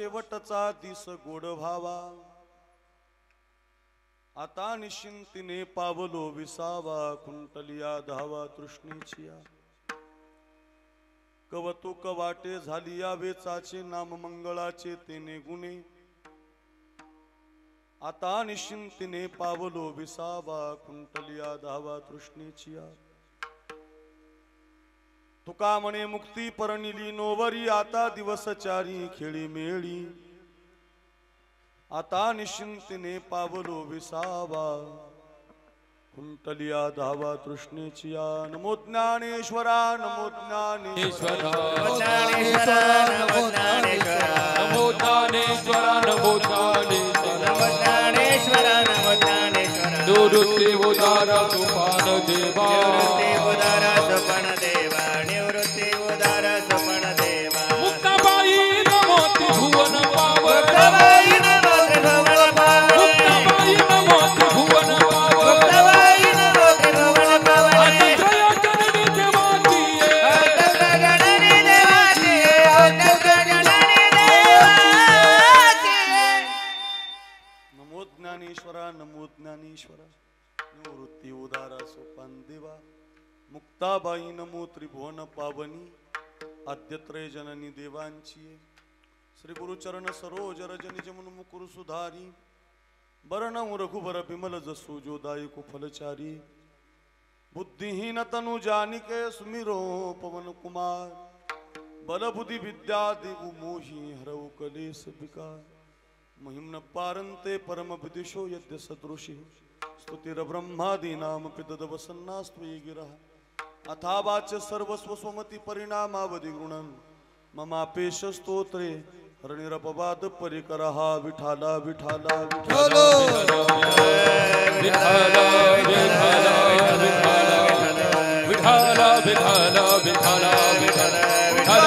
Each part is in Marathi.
शेवटचा दिस गोड भावा, आता निश्चिंतीने पावलो विसावा, कुंटलिया धावा तृष्णेचिया. कवतुक वाटे झाली या वेचाचे, नाम मंगळाचे तेने गुणे, आता निश्चिंतीने पावलो विसावा, कुंटलिया धावा तृष्णेचिया. तुका म्हणे मुक्ती परनिली नोवरी, आता दिवसचारी खेळी मेळी, आता निश्चिंतीने पावलो विसावा, कुंटलिया धावा तृष्णेचिया. नमो ज्ञानेश्वरा नमो ज्ञानेश्वरा नमो ज्ञानेश्वरा नमो ज्ञानेश्वरा नमो ज्ञानेश्वरा निवृत्ति उदारा सुपान देवा, निवृत्ति उदारा सुपन देवा. मुक्ताबाई नमोति भुवन पावन, मुक्ताबाई नमोति भुवन पावन, मुक्ताबाई नमोति भुवन पावन, मुक्ताबाई नमोति भुवन पावन. अतत्रय जननी देवाची ये, अतत्र जननी देवाची ये, अतत्र जननी देवाची ये. नमो ज्ञानेश्वरा नमो ज्ञानेश्वरा निवृत्ती उदारा सोपान देवा. मुक्ताबाई नमो त्रिभुवन पावनी, आद्यत्रय जननी देवांची. श्री गुरुचरण सरोज रजनिज मन मुकुर सुधारी, बरण रघुबर बिमल जसु जोदायकु फलचारी. बुद्धिहीन तनु जानिके सुमिरो पवन कुमार, बल बुद्धि विद्या देवु मोहि हरऊ कलेस विकार. महिम्न पारंते परम विदिशो यद्य सदृशि, स्तुतिर ब्रह्मादीनाम पितद वसन्नास्त्वयि गिरः. अथावाच सर्वस्व स्वमति परिणामावधि गृणन्, ममापेश स्तोत्रे हरणिरपवाद परिकरः. विठाला विठाला विठाला विठाला विठाला विठाला विठाला विठाला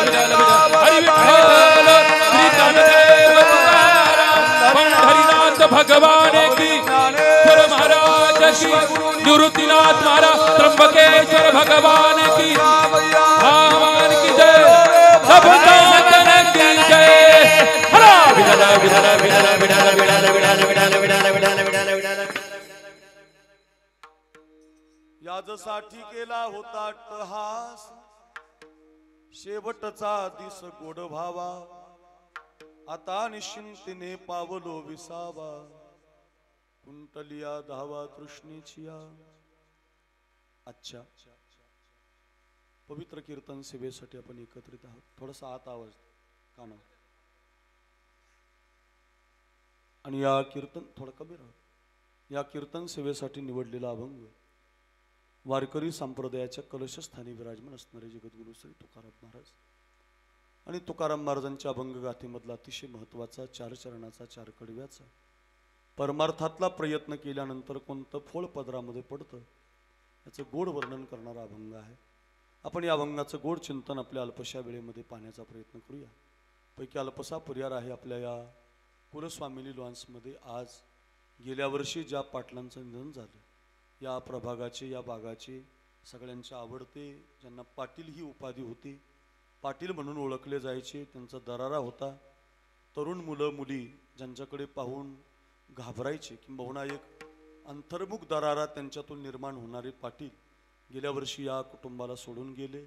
विठाला हरि विठाल श्री ज्ञानदेव तुकाराम पंढरीनाथ भगवान की, ईश्वर महाराज की, निवृत्तिनाथ महाराज त्र्यंबकेश्वर भगवान की, भगवान की जय, सब संतन की जय. हरा विठाला विठाला विठाला विठाला विठाला विठाला विठाला विठाला विठाला विठाला विठाला. याजसाठी केला होता अट्टहास, शेवटचा दिस गोड भावा, आता निश्चिंतीने पावलो विसावा, कुंटलिया धावा तृष्णेचिया. अच्छा, पवित्र कीर्तन सेवेसाठी आपण एकत्रित आहोत. थोडासा आत आवाज काना, आणि या कीर्तन थोडं कमी राहत. या कीर्तन सेवेसाठी निवडलेला अभंग वारकरी संप्रदायाच्या कलशस्थानी विराजमान असणारे जगद्गुरु श्री तुकाराम महाराज आणि तुकाराम महाराजांच्या अभंगगाथेमधला अतिशय महत्त्वाचा 4 चरणाचा 4 कडव्याचा परमार्थातला प्रयत्न केल्यानंतर कोणतं फळ पदरामध्ये पडतं याचं गोड वर्णन करणारा अभंग आहे. आपण या अभंगाचं गोड चिंतन आपल्या अल्पशा वेळेमध्ये पाहण्याचा प्रयत्न करूया. पैकी अल्पसा पर्याय आहे आपल्या या कुलस्वामिनी लॉन्समध्ये. आज गेल्या वर्षी ज्या पाटलांचं निधन झालं, या प्रभागाचे, या भागाचे सगळ्यांचे आवडते, ज्यांना पाटील ही उपाधी होती, पाटील म्हणून ओळखले जायचे, त्यांचा दरारा होता. तरुण मुलं मुली ज्यांच्याकडे पाहून घाबरायचे, किंबहुना एक अंतर्मुख दरारा त्यांच्यातून निर्माण होणारे पाटील गेल्या वर्षी या कुटुंबाला सोडून गेले.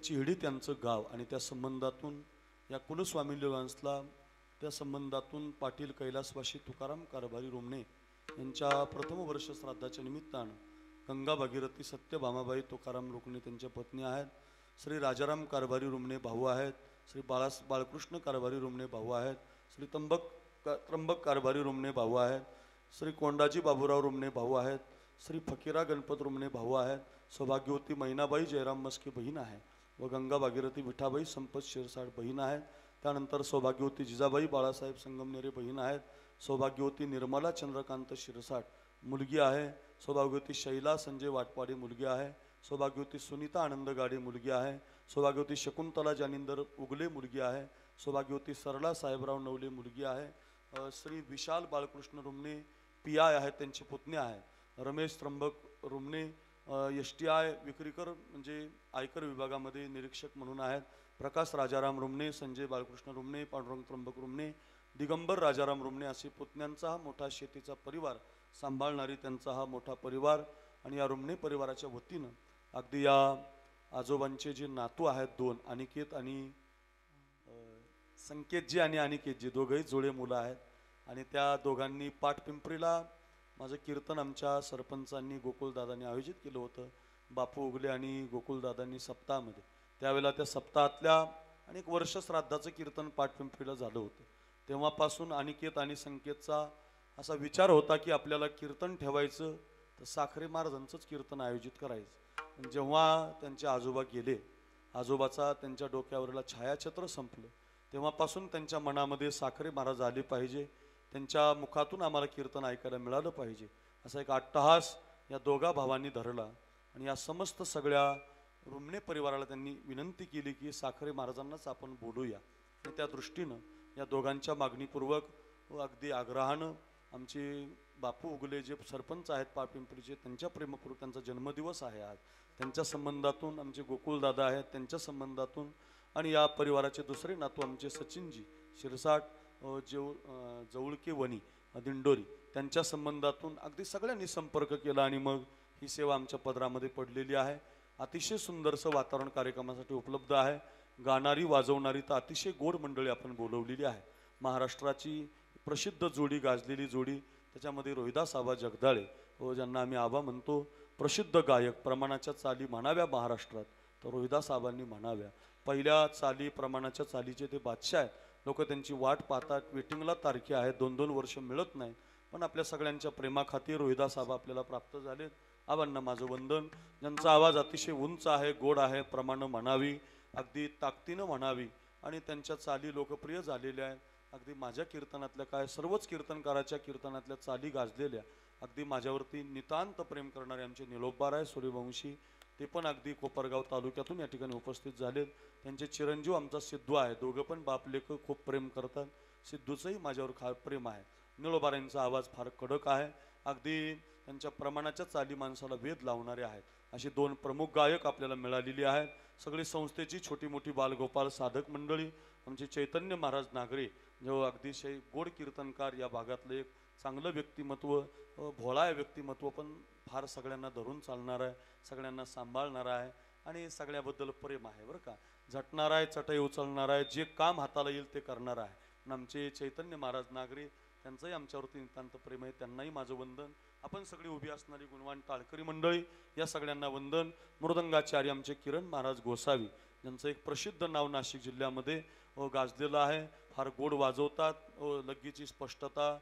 चिहडी त्यांचं गाव, आणि त्या संबंधातून या कुलस्वामी लॉन्सला त्या संबंधातून पाटील कैलासवासी तुकाराम कारभारी रोमणे यांच्या प्रथम वर्ष श्राद्धाच्या निमित्तानं गंगा भागीरथी सत्यभामाबाई तुकाराम रोकणे त्यांच्या पत्नी आहेत, श्री राजाराम कारभारी रोमणे भाऊ आहेत, श्री बाळकृष्ण कारभारी रोमणे भाऊ आहेत, श्री त्र्यंबक कारभारी रोमणे भाऊ आहेत, श्री कोंडाजी बाबूराव रोमणे भाऊ आहेत, श्री फकीरा गणपत रोमणे भाऊ आहेत, सौभाग्यवती मैनाबाई जयराम मस्के बहीण आहे व गंगा भागीरथी विठाबाई संपत शिरसाट बहीण आहेत. त्यानंतर सौभाग्यवती जिजाबाई बाळासाहेब संगमनेरे बहीण आहेत, सौभाग्यवती निर्मला चंद्रकांत शिरसाट मुलगी आहे, सौभाग्यवती शैला संजय वाटपाडे मुलगी आहे, सौभाग्यवती सुनीता आनंद गाडे मुलगी आहे, सौभाग्यवती शकुंतला जानिंदर उगले मुलगी आहे, सौभाग्यवती सरला साहेबराव नवले मुलगी आहे, श्री विशाल बाळकृष्ण रोमणे PI आहेत, त्यांची पुतणी आहे, रमेश त्र्यंबक रोमणे STI विक्रीकर म्हणजे आयकर विभागामध्ये निरीक्षक म्हणून आहेत, प्रकाश राजाराम रुमणे, संजय बाळकृष्ण रुमणे, पांडुरंग त्र्यंबक रुमणे, दिगंबर राजाराम रुमणे असे पुतण्यांचा हा मोठा शेतीचा परिवार सांभाळणारी त्यांचा हा मोठा परिवार आणि या रुमणे परिवाराच्या वतीनं अगदी या आजोबांचे जे नातू आहेत दोन, अनिकेत आणि संकेतजी आणि अनिकेतजी, दोघंही जोडे मुलं आहेत. आणि त्या दोघांनी पाटपिंपरीला माझं कीर्तन आमच्या सरपंचांनी गोकुळदादांनी आयोजित केलं होतं, बापू उगले आणि गोकुळदादांनी सप्ताहामध्ये. त्यावेळेला त्या सप्ताहातल्या आणि एक वर्ष श्राद्धाचं कीर्तन पाटपिंपरीला झालं होतं. तेव्हापासून अनिकेत आणि संकेतचा असा विचार होता की आपल्याला कीर्तन ठेवायचं तर साखरे महाराजांचंच कीर्तन आयोजित करायचं. जेव्हा त्यांचे आजोबा गेले, आजोबाचा त्यांच्या डोक्यावरला छायाचित्र संपलं, तेव्हापासून त्यांच्या मनामध्ये साखरे महाराज आले पाहिजे, त्यांच्या मुखातून आम्हाला कीर्तन ऐकायला मिळालं पाहिजे असा एक अट्टहास या दोघा भावांनी धरला. आणि या समस्त सगळ्या रुमणे परिवाराला त्यांनी विनंती केली की साखरे महाराजांनाच आपण बोलूया. आणि त्या दृष्टीनं या दोघांच्या मागणीपूर्वक व अगदी आग्रहानं आमचे बापू उगले जे सरपंच आहेत पाटपिंपरीचे, त्यांच्या प्रेमपूर्वक त्यांचा जन्मदिवस आहे आज, त्यांच्या संबंधातून आमचे गोकुळदादा आहेत त्यांच्या संबंधातून आणि या परिवाराचे दुसरे नातू आमचे सचिनजी शिरसाट जवळके वणी दिंडोरी, त्यांच्या संबंधातून अगदी सगळ्यांनी संपर्क केला आणि मग ही सेवा आमच्या पदरामध्ये पडलेली आहे. अतिशय सुंदरसं वातावरण कार्यक्रमासाठी उपलब्ध आहे. गाणारी वाजवणारी तर अतिशय गोड मंडळी आपण बोलवलेली आहे. महाराष्ट्राची प्रसिद्ध जोडी, गाजलेली जोडी, त्याच्यामध्ये रोहिदास आबा जगदाळे व ज्यांना आम्ही आबा म्हणतो, प्रसिद्ध गायक, प्रमाणाच्या चाली म्हणाव्या महाराष्ट्रात तर रोहिदास आबांनी म्हणाव्या. पहिल्या चाली, प्रमाणाच्या चालीचे ते बादशाह आहेत. लोक त्यांची वाट पाहतात, वेटिंगला तारखे आहेत, 2-2 वर्ष मिळत नाही, पण आपल्या सगळ्यांच्या प्रेमाखातीर रोहिदास आबा आपल्याला प्राप्त झालेत. आबांना माझं वंदन. ज्यांचा आवाज अतिशय उंच आहे, गोड आहे, प्रमाणं म्हणावी, अगदी ताकदीनं म्हणावी आणि त्यांच्या चाली लोकप्रिय झालेल्या आहेत. अगदी माझ्या कीर्तनातल्या काय सर्वच कीर्तनकाराच्या कीर्तनातल्या चाली गाजलेल्या, अगदी माझ्यावरती नितांत प्रेम करणारे आमचे निलोपाराय सूर्यवंशी, ते पण अगदी कोपरगाव तालुक्यातून या ठिकाणी उपस्थित झालेत. त्यांचे चिरंजीव आमचा सिद्धू आहे, दोघं पण बापलेख खूप प्रेम करतात. सिद्धूचंही माझ्यावर फार प्रेम आहे. निळोबारांचा आवाज फार कडक आहे, अगदी त्यांच्या प्रमाणाच्या चाली माणसाला वेध लावणारे आहेत. अशी 2 प्रमुख गायक आपल्याला मिळालेली आहेत. सगळी संस्थेची छोटी मोठी बालगोपाल साधक मंडळी, आमचे चैतन्य महाराज नागरे जो अतिशय गोड कीर्तनकार, या भागातलं एक चांगलं व्यक्तिमत्व, भोळा व्यक्तिमत्व, पण फार सगळ्यांना धरून चालणार आहे, सगळ्यांना सांभाळणार आहे आणि सगळ्याबद्दल प्रेम आहे बरं का. झटणार आहे, चटई उचलणार आहे, जे काम हाताला येईल ते करणार आहे. पण आमचे चैतन्य महाराज नागरे, त्यांचंही आमच्यावरती नितांत प्रेम आहे, त्यांनाही माझं वंदन. आपण सगळी उभी असणारी गुणवान टाळकरी मंडळी, या सगळ्यांना वंदन. मृदंगाचार्य आमचे किरण महाराज गोसावी, ज्यांचं एक प्रसिद्ध नाव नाशिक जिल्ह्यामध्ये गाजलेलं आहे. फार गोड वाजवतात, लगीची स्पष्टता,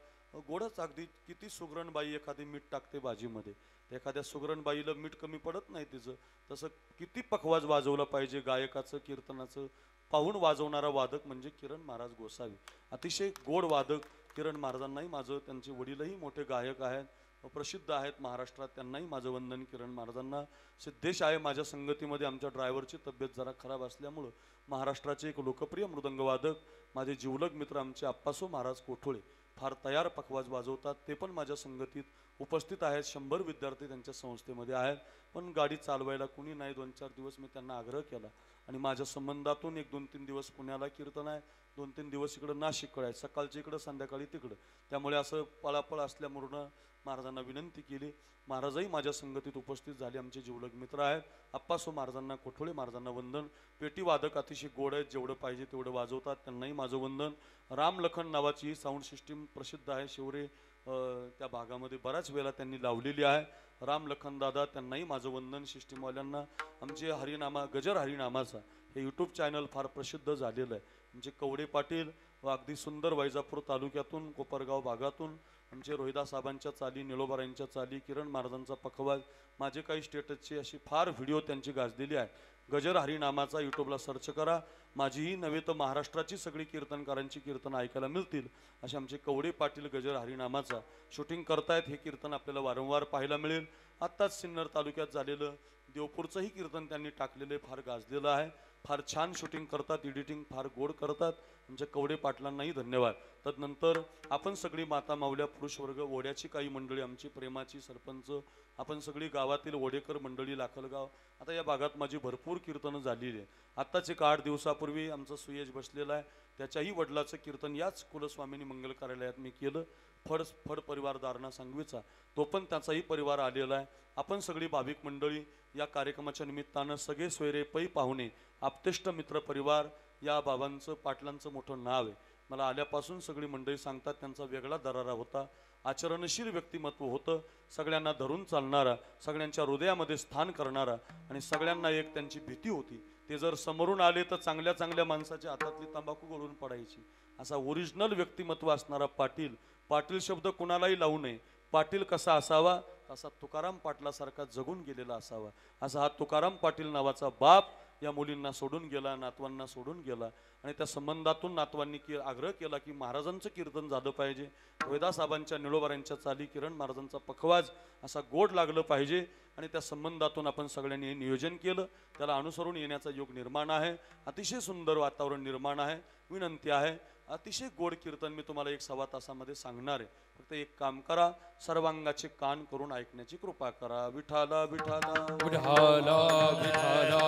गोडच अगदी. किती सुगरणबाई एखादी मीठ टाकते भाजीमध्ये, एखाद्या सुगरणबाईला मीठ कमी पडत नाही तिचं, तसं किती पखवाज वाजवलं पाहिजे गायकाचं, कीर्तनाचं. पाहून वाजवणारा वादक म्हणजे किरण महाराज गोसावी, अतिशय गोड वादक. किरण महाराजांनाही माझं, त्यांचे वडीलही मोठे गायक आहेत, प्रसिद्ध आहेत महाराष्ट्रात, त्यांनाही माझं वंदन किरण महाराजांना. सिद्धेश आहे माझ्या संगतीमध्ये, आमच्या ड्रायव्हरची तब्येत जरा खराब असल्यामुळं महाराष्ट्राचे एक लोकप्रिय मृदंगवादक माझे जिवलग मित्र आमचे आप्पासो महाराज कोठोळे फार तयार पखवाज वाजवतात, ते पण माझ्या संगतीत उपस्थित आहेत. 100 विद्यार्थी त्यांच्या संस्थेमध्ये आहेत, पण गाडी चालवायला कुणी नाही. 2-4 दिवस मी त्यांना आग्रह केला आणि माझ्या संबंधातून 1-2-3 दिवस पुण्याला कीर्तन आहे, 2-3 दिवस इकडं नाशिककडे आहे, सकाळच्या इकडं संध्याकाळी तिकडं. त्यामुळे असं पळापळ असल्यामुळं महाराजांना विनंती केली. महाराजही माझ्या संगतीत उपस्थित झाले, आमचे जिवलग मित्र आहेत. आप्पासो महाराजांना, कोठोळे महाराजांना वंदन. पेटी वादक अतिशय गोड आहेत, जेवढं पाहिजे तेवढं वाजवतात, त्यांनाही माझं वंदन. रामलखन नावाची ही साऊंड सिस्टीम प्रसिद्ध आहे, शिवरे त्या भागामध्ये बऱ्याच वेळेला त्यांनी लावलेली आहे. रामलखन दादा, त्यांनाही माझं वंदन. सिस्टीमवाल्यांना आमचे हरिनामा, गजर हरिनामाचा हे यूट्यूब चॅनल फार प्रसिद्ध झालेलं आहे. आमचे कवडे पाटील व अगदी सुंदर वैजापूर तालुक्यातून, कोपरगाव भागातून आमचे रोहिदास साहेबांच्या चाली, निळोबारांच्या चाली, किरण महाराजांचा पखवाज, माझे काही स्टेटसचे अशी फार व्हिडिओ त्यांची गाजलेली आहे. गजर हरिनामाचा यूट्यूबला सर्च करा. माझीही नव्हे तर महाराष्ट्राची सगळी कीर्तनकारांची कीर्तन ऐकायला मिळतील असे आमचे कवडे पाटील गजर हरिनामाचा शूटिंग करतायत. हे कीर्तन आपल्याला वारंवार पाहायला मिळेल. आत्ताच सिन्नर तालुक्यात झालेलं देवपूरचंही कीर्तन त्यांनी टाकलेलं फार गाजलेलं आहे. फार छान शूटिंग करतात, एडिटिंग फार गोड करतात. आमच्या कवडे पाटलांनाही धन्यवाद. तदनंतर आपण सगळी माता माऊल्या पुरुष वर्ग, ओढ्याची काही मंडळी, आमची प्रेमाची सरपंच, आपण सगळी गावातील ओढेकर मंडळी, लाखलगाव. आता या भागात माझी भरपूर कीर्तनं झालेली आहे. आत्ताच एक 8 दिवसापूर्वी आमचा सुयश बसलेला आहे, त्याच्याही वडिलाचं कीर्तन याच कुलस्वामिनी मंगल कार्यालयात मी केलं. फड परिवार दारणा सांगवीचा, तो पण त्याचाही परिवार आलेला आहे. आपण सगळी भाविक मंडळी या कार्यक्रमाच्या निमित्तानं सगळे सोयरे पै पाहुणे, आप्तेष्ट मित्र परिवार, या बाबांचं पाटलांचं मोठं नाव आहे. मला आल्यापासून सगळी मंडळी सांगतात त्यांचा वेगळा दरारा होता, आचरणशील व्यक्तिमत्व होतं, सगळ्यांना धरून चालणारा, सगळ्यांच्या हृदयामध्ये स्थान करणारा, आणि सगळ्यांना एक त्यांची भीती होती, ते जर समोरून आले तर चांगल्या चांगल्या माणसाच्या हातातली तंबाखू गळून पडायची. असा ओरिजिनल व्यक्तिमत्व असणारा पाटील. पाटील शब्द कुणालाही लावू नये. पाटील कसा असावा, असा तुकाराम पाटलासारखा जगून गेलेला असावा. असा हा तुकाराम पाटील नावाचा बाप या मुलींना सोडून गेला, नातवांना सोडून गेला, आणि त्या संबंधातून नातवांनी आग्रह केला की महाराजांचं कीर्तन झालं पाहिजे, वेदासाहेबांच्या निळोबाऱ्यांच्या चाली, किरण महाराजांचा पखवाज असा गोड लागलं पाहिजे. आणि त्या संबंधातून आपण सगळ्यांनी हे नियोजन केलं. त्याला अनुसरून येण्याचा योग निर्माण आहे. अतिशय सुंदर वातावरण निर्माण आहे. विनंती आहे, अतिशय गोड कीर्तन मी तुम्हाला 1-1.25 तासामध्ये सांगणार आहे. फक्त एक काम करा, सर्वांगाचे कान करून ऐकण्याची कृपा करा. विठाला विठाला विठाला विठाला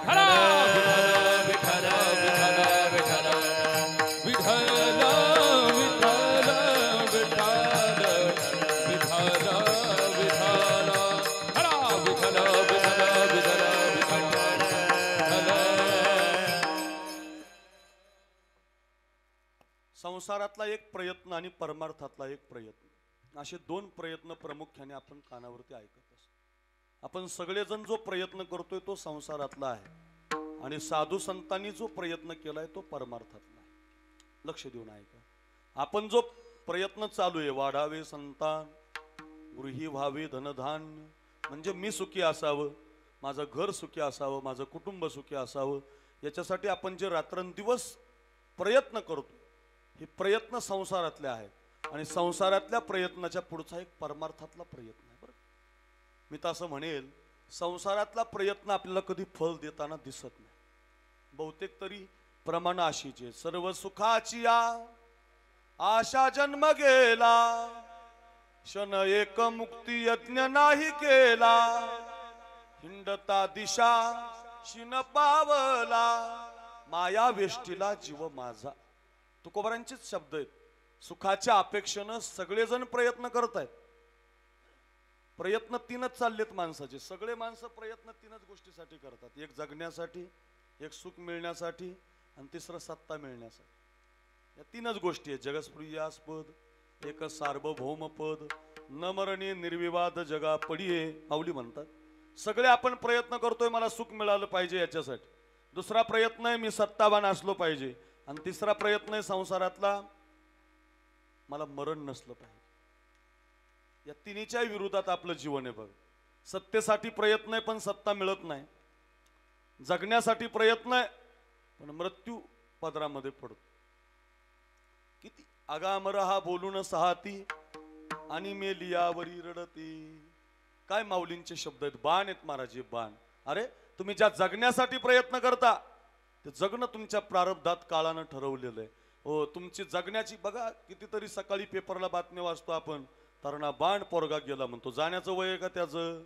हरा विठाला विठाला विठाला विठाला विठाला विठाला विठाला विठाला हरा विठाला विठाला विठाला विठाला. संसारातला एक प्रयत्न आणि परमार्थातला एक प्रयत्न, असे 2 प्रयत्न प्रामुख्याने आपण कानावरती ऐकत असतो. आपण सगळेजण जो प्रयत्न करतोय तो संसारातला आहे, आणि साधू संतांनी जो प्रयत्न केलाय तो परमार्थातला आहे. लक्ष देऊन ऐका. आपण जो प्रयत्न चालू आहे, वाढावे संतान, गृही व्हावे धनधान्य, म्हणजे मी सुखी असावं, माझं घर सुखी असावं, माझं कुटुंब सुखी असावं, याच्यासाठी आपण जे रात्रंदिवस प्रयत्न करतो, हे प्रयत्न संसारातले आहेत. आणि संसारातल्या प्रयत्नाच्या पुढचा एक परमार्थातला प्रयत्न आहे. बरं, मी तर असं म्हणेल, संसारातला प्रयत्न आपल्याला कधी फल देताना दिसत नाही. बहुतेक तरी प्रमाण अशीचे, सर्व सुखाची आशा जन्म गेला, क्षण एक मुक्ती यज्ञ नाही केला, हिंडता दिशा शिन पावला, माया वेष्टीला जीव माझा. तुकोबारांचेच शब्द आहेत. सुखाच्या अपेक्षेनं सगळेजण प्रयत्न करत आहेत. प्रयत्न 3च चाललेत माणसाचे. सगळे माणसं प्रयत्न 3च गोष्टीसाठी करतात. एक जगण्यासाठी, एक सुख मिळण्यासाठी, आणि तिसरं सत्ता मिळण्यासाठी. या 3च गोष्टी आहेत. जगस्प्रियास्पद, एक सार्वभौम पद, न मरणे निर्विवाद जगा पडिये, माऊली म्हणतात. सगळे आपण प्रयत्न करतोय, मला सुख मिळालं पाहिजे याच्यासाठी. दुसरा प्रयत्न आहे, मी सत्तावान असलो पाहिजे. आणि तिसरा प्रयत्न आहे संसारातला, मला मरण नसलं पाहिजे. या तिन्हीच्या विरोधात आपलं जीवन आहे. बघ, सत्तेसाठी प्रयत्न आहे पण सत्ता मिळत नाही, जगण्यासाठी प्रयत्न आहे पण मृत्यू पदरामध्ये पडतो. किती आगामर हा बोलून सहाती, आणि मेलियावरी रडती. काय माऊलींचे शब्द आहेत, बाण आहेत महाराज, बाण. अरे तुम्ही ज्या जगण्यासाठी प्रयत्न करता, ते जगणं तुमच्या प्रारब्धात काळानं ठरवलेलं आहे. हो, तुमची जगण्याची बघा, कितीतरी सकाळी पेपरला बातमी वाचतो आपण, तरणा बाण पोरगा गेला म्हणतो. जाण्याचं वय आहे का त्याचं?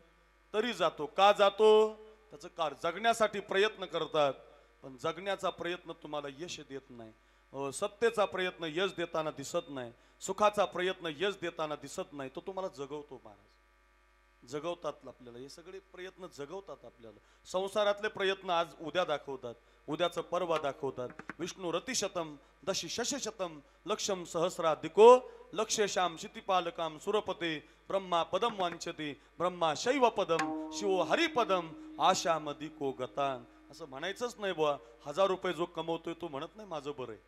तरी जातो. का जातो? त्याचं कार जगण्यासाठी प्रयत्न करतात, पण जगण्याचा प्रयत्न तुम्हाला यश देत नाही. सत्तेचा प्रयत्न यश देताना दिसत नाही, सुखाचा प्रयत्न यश देताना दिसत नाही. तो तुम्हाला जगवतो महाराज, जगवतात आपल्याला. हे सगळे प्रयत्न जगवतात आपल्याला. संसारातले प्रयत्न आज उद्या दाखवतात, उद्याचं परवा दाखवतात. विष्णू रतिशतम दशी शशशतम लक्षम सहस्राधिको लक्ष्यश्याम क्षितिपालकाम सुरपते ब्रह्मा पदम वांछते ब्रह्मा शैव पदम शिवो हरिपदम आशामधिको गतान. असं म्हणायचंच नाही बुवा. 1000 रुपये जो कमवतोय तो म्हणत नाही माझं बरं आहे,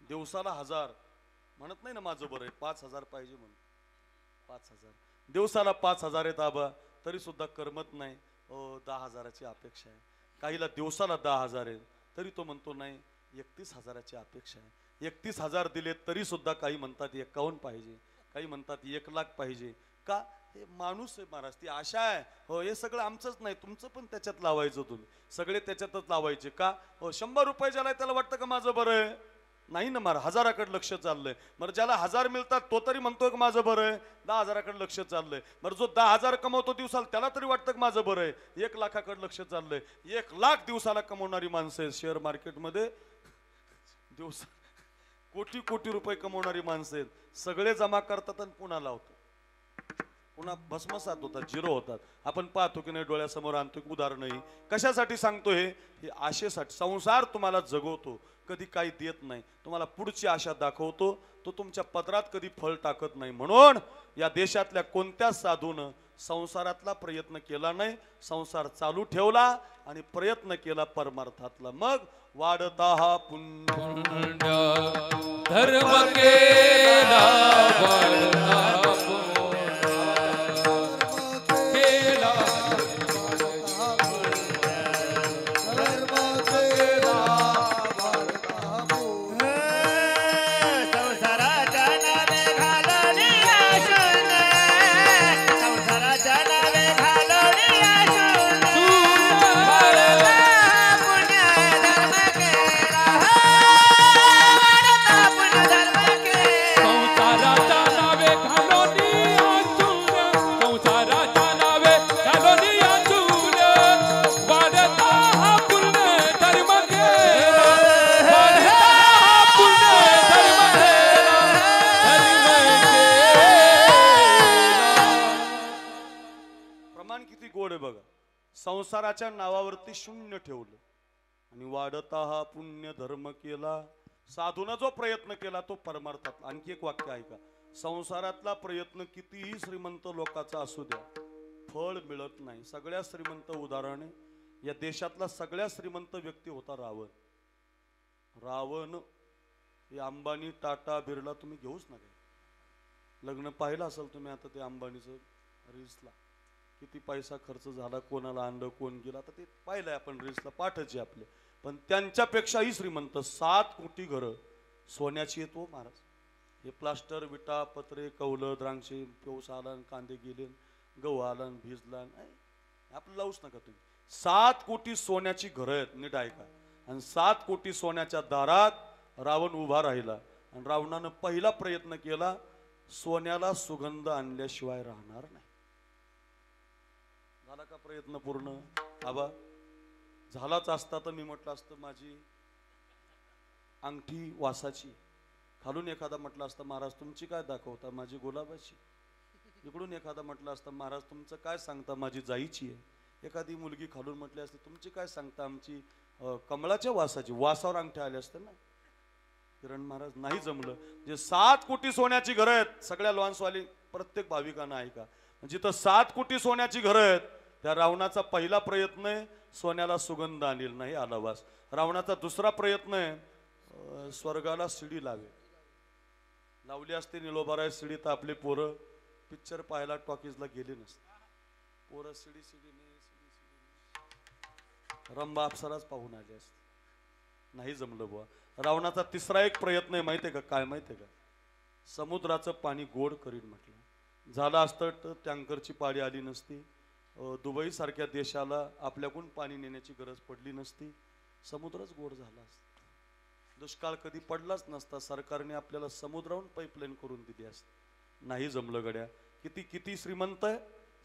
दिवसाला 1000 म्हणत नाही ना माझं बरं आहे. 5000 पाहिजे म्हणून 5000 दिवसाला 5000 आहेत आबा, तरी सुद्धा करमत नाही. 10,000ची अपेक्षा आहे. काहीला दिवसाला 10,000 आहे, तरी तो म्हणतो नाही 31,000ची अपेक्षा आहे. 31,000 दिले तरी सुद्धा काही म्हणतात 51 पाहिजे, काही म्हणतात 1 लाख पाहिजे. का? हे माणूस आहे महाराज, ती आशा आहे. हो, हे सगळं आमचंच नाही, तुमचं पण त्याच्यात लावायचं, तुम्ही सगळे त्याच्यातच लावायचे का? हो, 100 रुपये ज्याला आहे त्याला वाटतं का माझं बरं आहे? नाही ना महाराज, 1000कडे लक्ष चाललंय. बरं, ज्याला 1000 मिळतात तो तरी म्हणतोय का माझं बरं आहे? 10,000कडे लक्ष चाललंय. बरं, जो 10,000 कमवतो दिवसाला त्याला तरी वाटतं का माझं बरं आहे? 1,00,000कडे लक्ष चाललंय. 1,00,000 दिवसाला कमवणारी माणसं आहेत शेअर मार्केटमध्ये, दिवसा कोटी कोटी रुपये कमवणारी माणसं आहेत. सगळे जमा करतात आणि पुन्हा लावतात, पुन्हा भस्मसात होतात, झिरो होतात. आपण पाहतो की नाही, डोळ्यासमोर आणतो की उदाहरणही. कशासाठी सांगतो हे आशेसाठी. संसार तुम्हाला जगवतो, कधी काही देत नाही, तुम्हाला पुढची आशा दाखवतो, तो तुमच्या पदरात कधी फळ टाकत नाही. म्हणून या देशातल्या कोणत्याच साधून संसारातला प्रयत्न केला नाही, संसार चालू ठेवला आणि प्रयत्न केला परमार्थातला. मग वाढता हा पुण्य धर्म केला वाढता केला संसाराच्या नावे घालवली आशून, संसाराच्या नावे घालवली आशून. वाढता पुण्य धर्म केला, वाढता पुण्य धर्म केला. संसाराच्या नावे घालोनी आचून, संसाराच्या नावे घालोनी आचून. वाढता हा पुण्य धर्म केला, वाढता हा पुण्य धर्म केला, धर्म केला. प्रमाण किती गोड आहे बघा. संसाराच्या नावावरती शून्य ठेवलं आणि वाढता हा पुण्य धर्म केला. साधून जो प्रयत्न केला तो परमार्थात. आणखी एक वाक्य ऐका, संसारातला प्रयत्न कितीही श्रीमंत लोकांचा असू द्या, फळ मिळत नाही. सगळ्यात श्रीमंत उदाहरण आहे, या देशातला सगळ्यात श्रीमंत व्यक्ती होता रावण. रावण हे अंबानी, टाटा, बिर्ला तुम्ही घेऊच नका. लग्न पाहिलं असेल तुम्ही आता ते अंबानीचं रील्सला, किती पैसा खर्च झाला, कोणाला आणलं, कोण गेला, आता ते पाहिलंय आपण रील्सला, पाठच आहे आपले. पण त्यांच्यापेक्षाही श्रीमंत 7 कोटी घरं सोन्याची येतो महाराज. हे प्लास्टर, विटा, पत्रे, कौलं, द्राक्षे, पाऊस आला, कांदे गेले, गहू आला, भिजला, आपलं लावूच नका तुम्ही. 7 कोटी सोन्याची घरं आहेत, नीट ऐका. आणि 7 कोटी सोन्याच्या दारात रावण उभा राहिला आणि रावणानं पहिला प्रयत्न केला, सोन्याला सुगंध आणल्याशिवाय राहणार नाही. झाला का प्रयत्न पूर्ण? आबा झालाच असता तर मी म्हटलं असतं माझी अंगठी वासाची. खालून एखादा म्हटलं असतं महाराज तुमची काय दाखवता, माझी गुलाबाची. इकडून एखादा म्हटलं असतं महाराज तुमचं काय सांगता, माझी जाईची आहे. एखादी मुलगी खालून म्हटली असते तुमची काय सांगता, आमची कमळाच्या वासाची. वासावर अंगठ्या आल्या असते ना. किरण महाराज नाही जमलं. जे 7 कोटी सोन्याची घरं आहेत, सगळ्या लॉन्सवाली प्रत्येक भाविकांना ऐका, जिथं 7 कोटी सोन्याची घरं आहेत, त्या रावणाचा पहिला प्रयत्न आहे सोन्याला सुगंध आणील नाही आला वास. रावणाचा दुसरा प्रयत्न आहे स्वर्गाला शिडी लावे. लावली असते निलोबाराय शिडी तर आपले पोरं पिक्चर पाहायला टॉकीजला गेले नसते. पोरं शिडी रंबा अप्सराच पाहून आले असते. नाही जमलं बुवा. रावणाचा तिसरा एक प्रयत्न आहे माहितीये का, काय माहितीये का, समुद्राचं पाणी गोड करीन म्हटलं. झालं असतं तर टँकरची पाळी आली नसती, दुबई सारख्या देशाला आपल्याकडून पाणी नेण्याची गरज पडली नसती, समुद्रच गोड झाला असता. दुष्काळ कधी पडलाच नसता, सरकारने आपल्याला समुद्रावरून पाईपलाईन करून दिली असती. नाही जमलं गड्या. किती किती श्रीमंत आहे,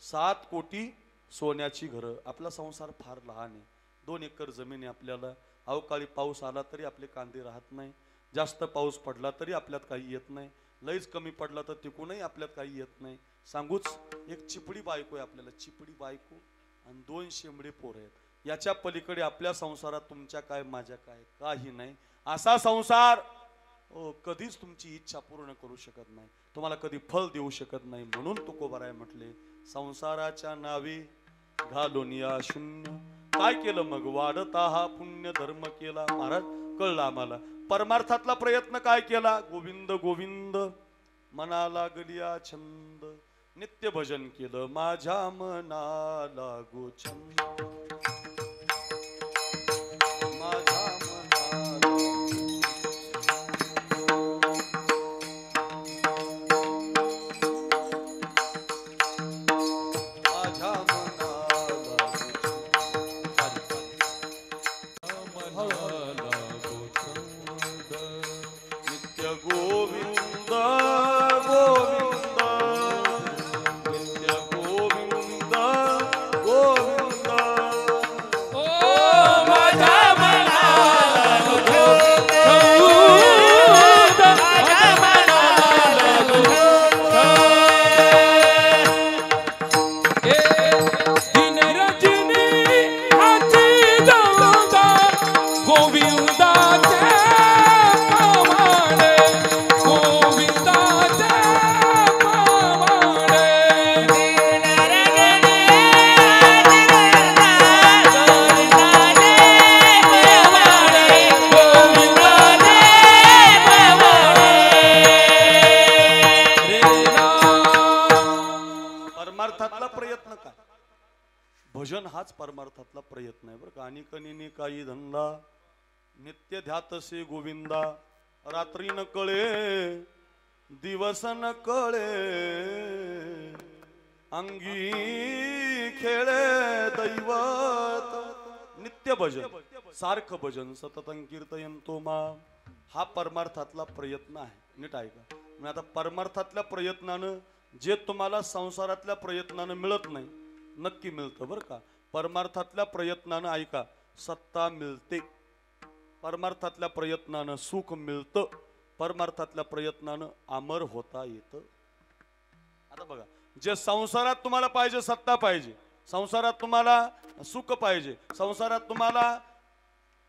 7 कोटी सोन्याची घरं. आपला संसार फार लहान आहे, 2 एकर जमीन आहे आपल्याला. अवकाळी पाऊस आला तरी आपले कांदे राहत नाही, जास्त पाऊस पडला तरी आपल्यात काही येत नाही, लईच कमी पडला तर तिकूनही आपल्यात काही येत नाही. सांगूच, एक चिपडी बायको आहे आपल्याला, चिपडी बायको आणि 2 शेंबडे पोर आहेत. याच्या पलीकडे आपल्या संसारात तुमच्या काय माझ्या काय काही नाही. असा संसार कधीच तुमची इच्छा पूर्ण करू शकत नाही, तुम्हाला कधी फल देऊ शकत नाही. म्हणून तुकोबाराय म्हटले, संसाराच्या नावी घालून या शून्य. काय केलं मग, वाढता हा पुण्य धर्म केला. महाराज कळलं आम्हाला. परमार्थातला प्रयत्न काय केला, गोविंद गोविंद मनाला गलिया छंद. नित्य भजन केलं माझ्या मनाला गो छंद. माझ्या मनाला नित्य गोविंद गोविंद नित्य गोविंद गोविंद ओ माझ्या मनाला गोविंद माझ्या मनाला दिन रजनी हाती जाऊंगा गोविंदाचे पावाडे गोविंदाचे पावाडे परमार्थातला प्रयत्न काय भजन हाच परमार्थातला प्रयत्न आहे बरं का आणि कनिनी काही धंदा नित्य ध्यातसे गोविंदा रात्री न कळे दिवस न कळे अंगी खेळे दैवत नित्य भजन सारखं भजन सततं कीर्तयंतो मा हा परमार्थातला प्रयत्न आहे नीट ऐका म्हणजे आता परमार्थातल्या प्रयत्नानं जे तुम्हाला संसारातल्या प्रयत्नानं मिळत नाही नक्की मिळतं बरं का परमार्थातल्या प्रयत्नानं ऐका सत्ता मिळते परमार्थातल्या प्रयत्नानं सुख मिळतं परमार्थातल्या प्रयत्नानं अमर होता येतं आता बघा जे संसारात तुम्हाला पाहिजे सत्ता पाहिजे संसारात तुम्हाला सुख पाहिजे संसारात तुम्हाला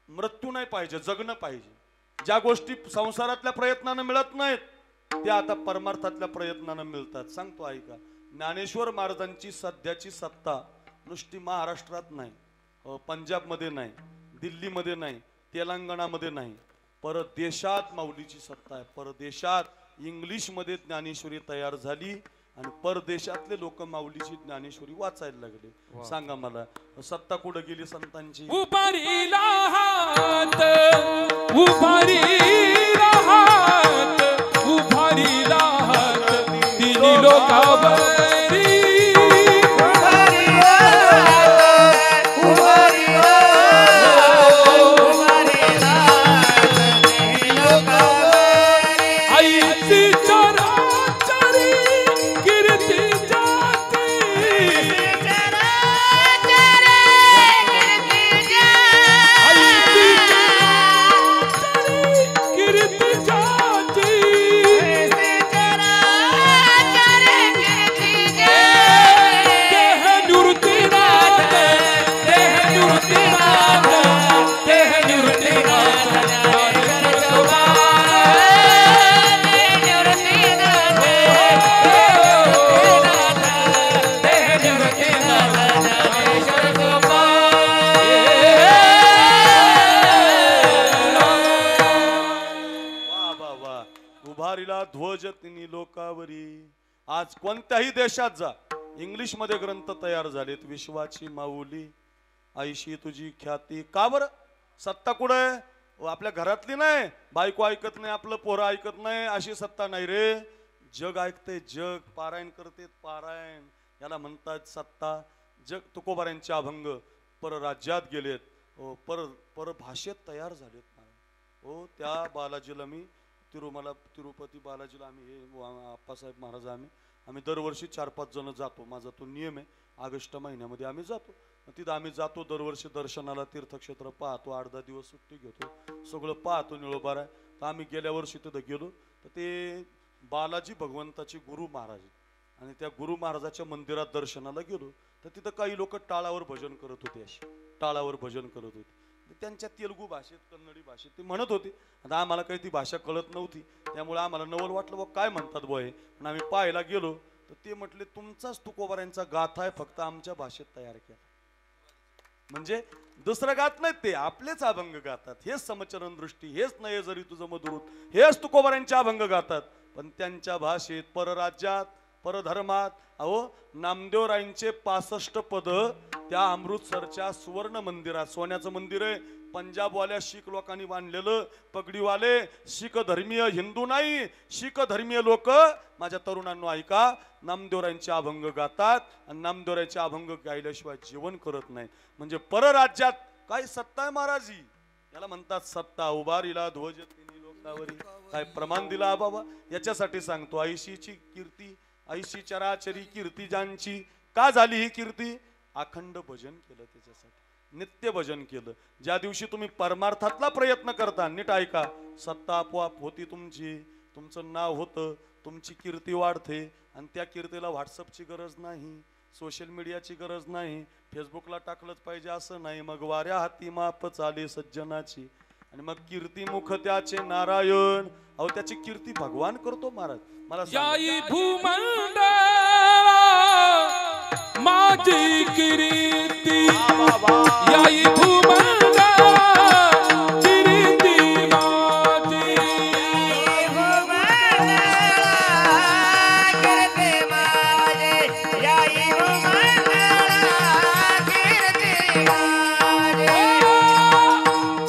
मृत्यू नाही पाहिजे जगणं पाहिजे ज्या गोष्टी संसारातल्या प्रयत्नानं मिळत नाहीत त्या आता परमार्थातल्या प्रयत्नानं मिळतात सांगतो ऐका ज्ञानेश्वर महाराजांची सध्याची सत्ता नुसती महाराष्ट्रात नाही पंजाबमध्ये नाही दिल्लीमध्ये नाही तेलंगणामध्ये नाही परदेशात माऊलीची सत्ता आहे परदेशात इंग्लिशमध्ये ज्ञानेश्वरी तयार झाली आणि परदेशातले लोक माऊलीची ज्ञानेश्वरी वाचायला लागले सांगा मला सत्ता कुठं गेली संतांची उभारीला हात उभारीला हात उभारीला हात तिन्ही लोकांवरी आईची चराचरी कीर्ती जाती आईची चराचरी कीर्ती जाती देह निवृत्तीनाथ देह निवृत्तीनाथ देह निवृत्तीनाथ उभारीला ध्वज तिन्ही लोकावरी आज कोणत्याही देशात जा इंग्लिश मध्ये ग्रंथ तयार झालेत विश्वाची माऊली आईशी तुझी ख्याती का बरं सत्ता कुठे आपल्या घरातली नाही बायको ऐकत नाही आपलं पोरं ऐकत नाही अशी सत्ता नाही रे जग ऐकते जग पारायण करते पारायण याला म्हणतात सत्ता जग तुकोबारांचे अभंग परराज्यात गेलेत परभाषेत तयार झालेत हो त्या बालाजीला मी तिरुपती बालाजीला आम्ही आप्पासाहेब महाराज आम्ही दरवर्षी 4-5 जण जातो माझा तो नियम आहे ऑगस्ट महिन्यामध्ये आम्ही जातो तिथं आम्ही जातो दरवर्षी दर्शनाला तीर्थक्षेत्र पाहतो 8-10 दिवस सुट्टी घेतो सगळं पाहतो निळोबारा तर आम्ही गेल्या वर्षी तिथं गेलो तर ते बालाजी भगवंताचे गुरु महाराज आणि त्या गुरु महाराजाच्या मंदिरात दर्शनाला गेलो तर तिथं काही लोक टाळावर भजन करत होते अशी टाळावर भजन करत होते त्यांच्या तेलुगू भाषेत कन्नडी भाषेत ते म्हणत होते आता आम्हाला काही ती भाषा कळत नव्हती त्यामुळे आम्हाला नवल वाटलं बा काय म्हणतात बॉय पण आम्ही पाहायला गेलो तर ते म्हटले तुमचाच तुकोबारांचा गाथा आहे फक्त आमच्या भाषेत तयार केला म्हणजे दुसरं गात नाहीत ते आपलेच अभंग गातात हेच समचरण दृष्टी हेच नये जरी तुझं मधुरूप हेच तुकोबारांचे अभंग गातात पण त्यांच्या भाषेत परराज्यात परधर्मात अहो नामदेवरायांचे 65 पद त्या अमृतसरच्या सुवर्ण मंदिरात सोन्याचं मंदिर आहे पंजाबवाल्या शीख लोकांनी बांधलेलं पगडीवाले शीख धर्मीय हिंदू नाही शीख धर्मीय लोक माझ्या तरुणांनो ऐका नामदेवरायांचे अभंग गातात आणि नामदेवरायांचे अभंग गायल्याशिवाय जीवन करत नाही म्हणजे परराज्यात काय सत्ता आहे महाराजी याला म्हणतात सत्ता उभारीला ध्वज तिन्ही लोक सुखावरी काय प्रमाण दिला बाबा याच्यासाठी सांगतो ऐशीची कीर्ती ऐशी चराचरी कीर्ती ज्यांची का झाली ही कीर्ती अखंड भजन केलं त्याच्यासाठी नित्य भजन केलं ज्या दिवशी तुम्ही परमार्थातला प्रयत्न करता नीट ऐका सत्ता आपोआप होती तुमची तुमचं नाव होतं तुमची कीर्ती वाढते आणि त्या कीर्तीला व्हॉट्सअपची गरज नाही सोशल मीडियाची गरज नाही फेसबुकला टाकलंच पाहिजे असं नाही मग वाऱ्या हाती माप चाले सज्जनाची आणि मग कीर्तिमुख त्याचे नारायण अहो त्याची कीर्ती भगवान करतो महाराज मला याई भूमंडळा माझी कीर्ती याई भूमंडळा कीर्ती माझी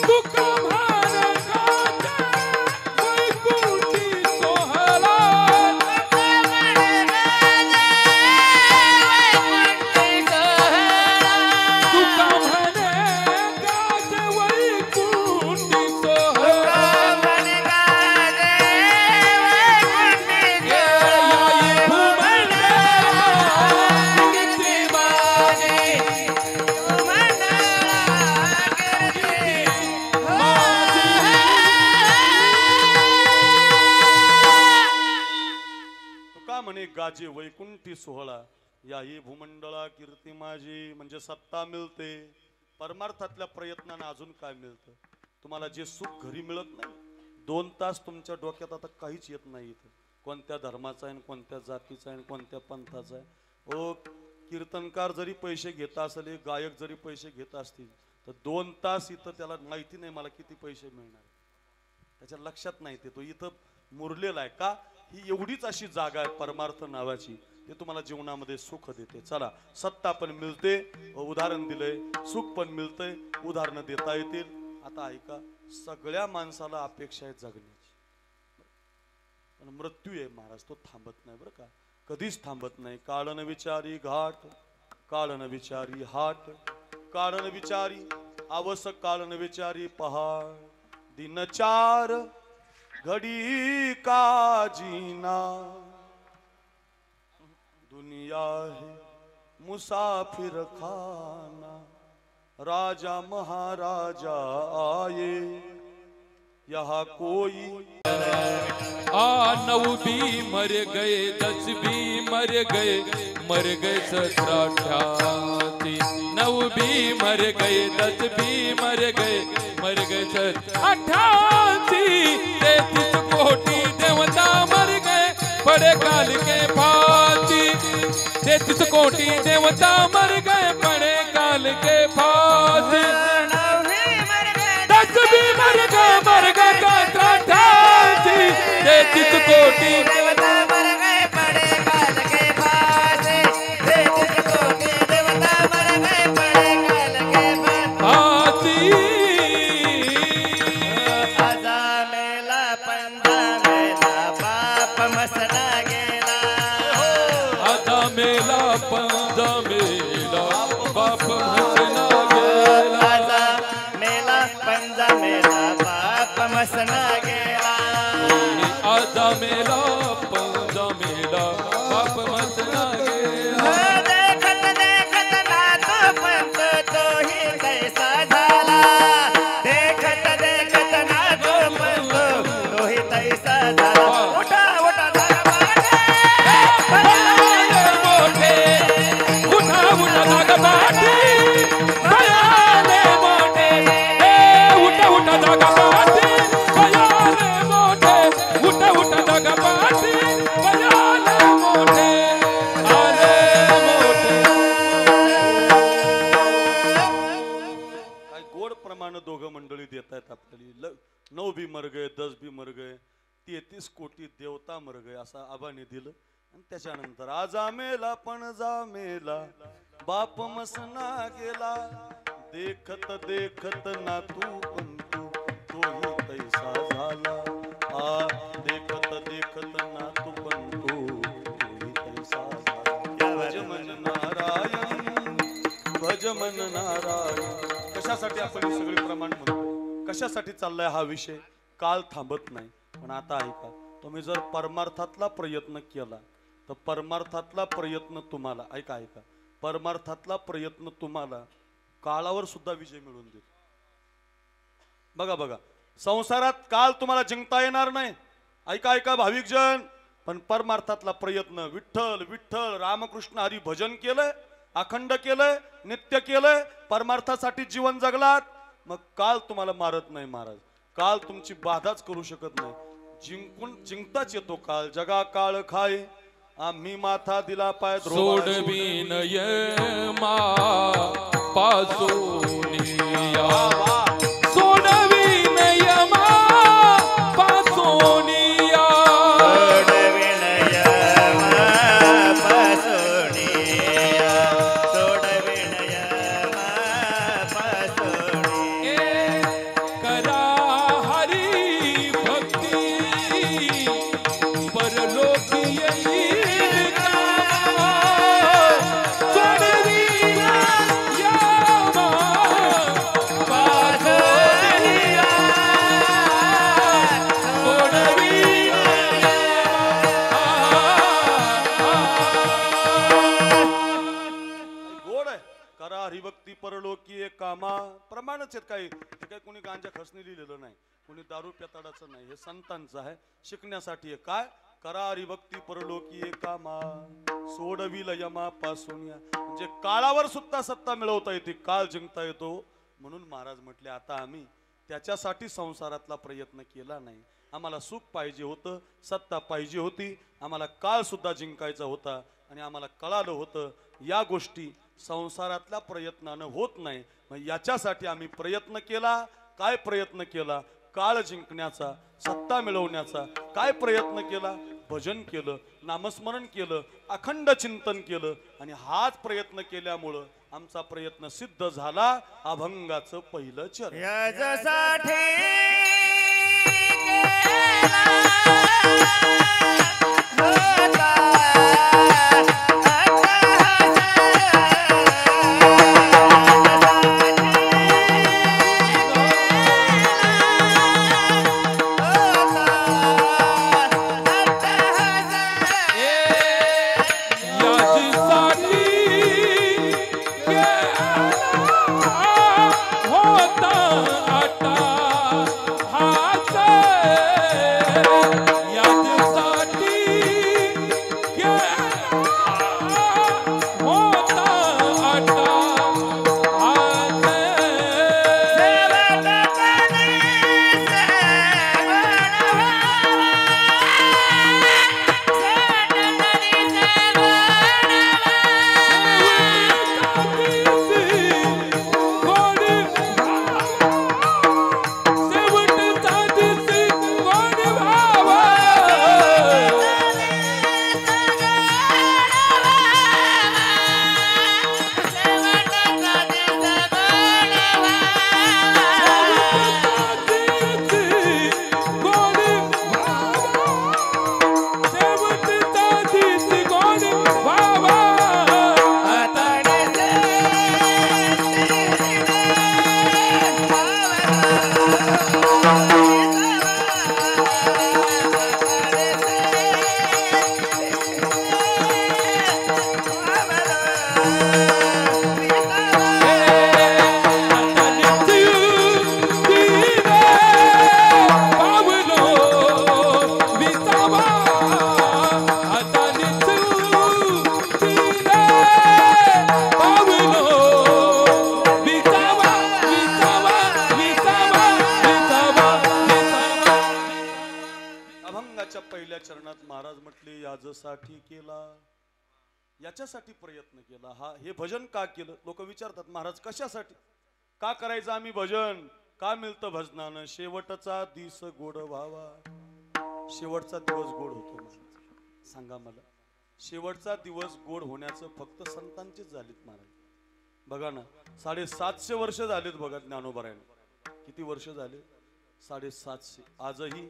तुका भारताच्या वैकुंठी सोहळा तुका म्हणे गाज वैकुंठी सोहळा याई भूमंडळा कीर्ती माझी तुका म्हणे गाजे वैकुंठी सोहळा याही भूमंडळा कीर्ती माझी म्हणजे सत्ता मिळते परमार्थातल्या प्रयत्नानं अजून काय मिळतं तुम्हाला जे सुख घरी मिळत नाही 2 तास तुमच्या डोक्यात आता काहीच येत नाही इथं कोणत्या धर्माचा आहे कोणत्या जातीचा आहे कोणत्या पंथाचा आहे ओ कीर्तनकार जरी पैसे घेत असेल गायक जरी पैसे घेत असतील तर 2 तास इथं त्याला माहिती नाही मला किती पैसे मिळणार त्याच्या लक्षात नाही ते तो इथं मुरलेला आहे का ही एवढीच अशी जागा आहे परमार्थ नावाची ते तुम्हाला जीवनामध्ये सुख देते चला सत्ता पण मिळते उदाहरण दिलंय सुख पण मिळतंय उदाहरणं देता येतील आता ऐका सगळ्या माणसाला अपेक्षा आहे जगण्याची पण मृत्यू आहे महाराज तो थांबत नाही बरं का कधीच थांबत नाही काळन विचारी घाट काळन विचारी हाट काळन विचारी आवस काळन विचारी पहाड दिन 4 घड़ी का जीना दुनिया है मुसाफिर खाना राजा महाराजा आए यहाँ कोई आ 9 भी मर गए 10 भी मर गए 17 9 भी मर गए 10 भी मर गए 88 33 कोटि देवता मर गए पड़े काल के फांसी 33 कोटि देवता मर गए पड़े काल के फांसी 10 भी मर गए 88 33 कोटि देवता मर गए पड़े काल के फांसी 33 कोटि देवता मर गए पड़े काल के फांसी आजा मेला पंजा मेला बाप मसना गेला आता मेला पंजा मेला बाप मसना गेला आजा मेला पंजा मेला बाप मसना गेला आता मेला पंजा मेला बाप मसना गेला देखत देखत नातो पंत तोही कैसा झाला देखत देखत नातो पंत तोही तैसा झाला उठा उठा धागा मोठे उठा उठा धागा पाठी भयाले मोठे उठा उठा धागा पाठी भयाले मोठे उठा उठा धागा पाठी भयाले मोठे आले मोठे काय गोड प्रमाण दोघं मंडळी देत आहेत आपल्याला 9 भी मर गए 10 भी मर गए 33 कोटी देवता मर गए असा आबाने दिलं आणि त्याच्यानंतर आजा मेला पण जा मेला बाप मसना गेला देखत देखत ना तू पण तोही तैसा झाला आ देखत देखत ना तू पण तोही तैसा झाला भज मन नारायण भज मन नारायण कशासाठी आपण ही सगळी प्रमाण म्हणतो कशासाठी चाललाय हा विषय काळ थांबत नाही. पण आता ऐका, तुम्ही जर परमार्थातला प्रयत्न केला तर परमार्थातला प्रयत्न तुम्हाला ऐका ऐका परमार्थातला प्रयत्न तुम्हाला काळावर सुद्धा विजय मिळवून देतो. बघा बघा, संसारात काल तुम्हाला जिंकता येणार नाही. ऐका ऐका भाविक जन, पण परमार्थातला प्रयत्न विठ्ठल विठ्ठल रामकृष्ण हरी भजन केलंय, अखंड केलंय, नित्य केलंय, परमार्थासाठी जीवन जगलात, मग काल तुम्हाला मारत नाही महाराज. काल तुमची बाधाच करू शकत नाही. जिंकताच येतो काल. जगा काळ खाय आम्ही माथा दिला पाय सोडवीन यमा पासोनिया, सोडवीन यमा पासोनिया, सोडविन यमा पासोनिया, सोडविन यमा पासोनिया. करा हरी भक्ती परलोकी येईल कामा, सोडवीन यमा पासोनिया, सोडवीन गोड आहे. करा हरिभक्ती परलोकी एक कामा प्रमाणच आहेत. काही ते काही कोणी गांजा खसनी लिहिलेलं नाही, कोणी दारू प्याताडाचं नाही, हे संतांचं आहे, शिकण्यासाठी आहे. काय करा हरिभक्ती परलोकी एक कामा, सोडविल यमा पासून या. म्हणजे काळावर सुद्धा सत्ता मिळवता येते, काळ जिंकता येतो. म्हणून महाराज म्हटले, आता आम्ही त्याच्यासाठी संसारातला प्रयत्न केला नाही. आम्हाला सुख पाहिजे होतं, सत्ता पाहिजे होती, आम्हाला काळ सुद्धा जिंकायचा होता. आणि आम्हाला कळालं होतं या गोष्टी संसारातल्या प्रयत्नानं होत नाही. मग याच्यासाठी आम्ही प्रयत्न केला. काय प्रयत्न केला? काळ जिंकण्याचा, सत्ता मिळवण्याचा. काय प्रयत्न केला? भजन केलं, नामस्मरण केलं, अखंड चिंतन केलं. आणि हाच प्रयत्न केल्यामुळं आमचा प्रयत्न सिद्ध झाला. अभंगाचं पहिलं चरण. याच्यासाठी याजसाठी केला, याच्यासाठी प्रयत्न केला. हा हे भजन का केलं? लोक विचारतात, महाराज कशासाठी का करायचं आम्ही भजन? का मिळतं भजनानं? शेवटचा दिस गोड व्हावा. शेवटचा दिवस गोड होतो महाराज, सांगा मला. शेवटचा दिवस गोड होण्याचं फक्त संतांचीच झालीत महाराज. बघा ना, 750 वर्ष झालीत बघा ज्ञानोबारायला. किती वर्ष झाले? 750. आजही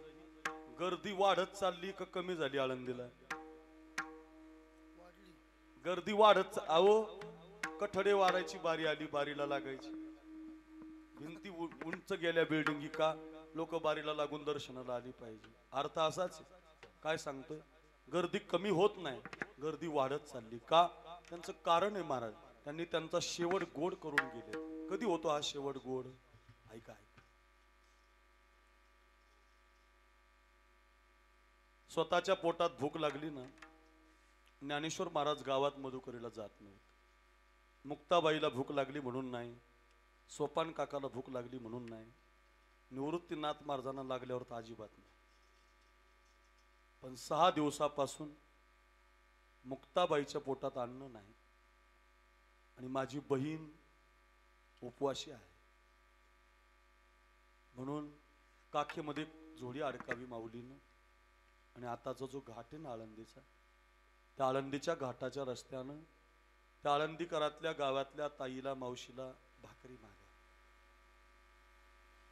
गर्दी वाढत चालली का कमी झाली? आळंदीला गर्दी वाढत. अहो कठडे वारायची बारी आली, बारीला लागायची. भिंती उंच गेल्या बिल्डिंगी का? लोक बारीला लागून दर्शनाला आली पाहिजे. अर्थ असाच आहे. काय सांगतोय, गर्दी कमी होत नाही, गर्दी वाढत चालली. का? त्यांचं कारण आहे महाराज, त्यांनी त्यांचा शेवट गोड करून गेले. कधी होतो हा शेवट गोड? ऐका ऐका. स्वतःच्या पोटात भूक लागली ना, ज्ञानेश्वर महाराज गावात मधुकरीला जात नव्हते. मुक्ताबाईला भूक लागली म्हणून नाही, सोपान काकाला भूक लागली म्हणून नाही, निवृत्तीनाथ महाराजांना लागल्यावर तर अजिबात नाही. पण 6 दिवसापासून मुक्ताबाईच्या पोटात अन्न नाही आणि माझी बहीण उपवाशी आहे म्हणून काखेमध्ये जोडी अडकावी माऊलीनं. आणि आताचा जो घाट आहे ना आळंदीचा, त्या आळंदीच्या घाटाच्या रस्त्यानं त्या आळंदीकरातल्या गावातल्या ताईला मावशीला भाकरी मागा.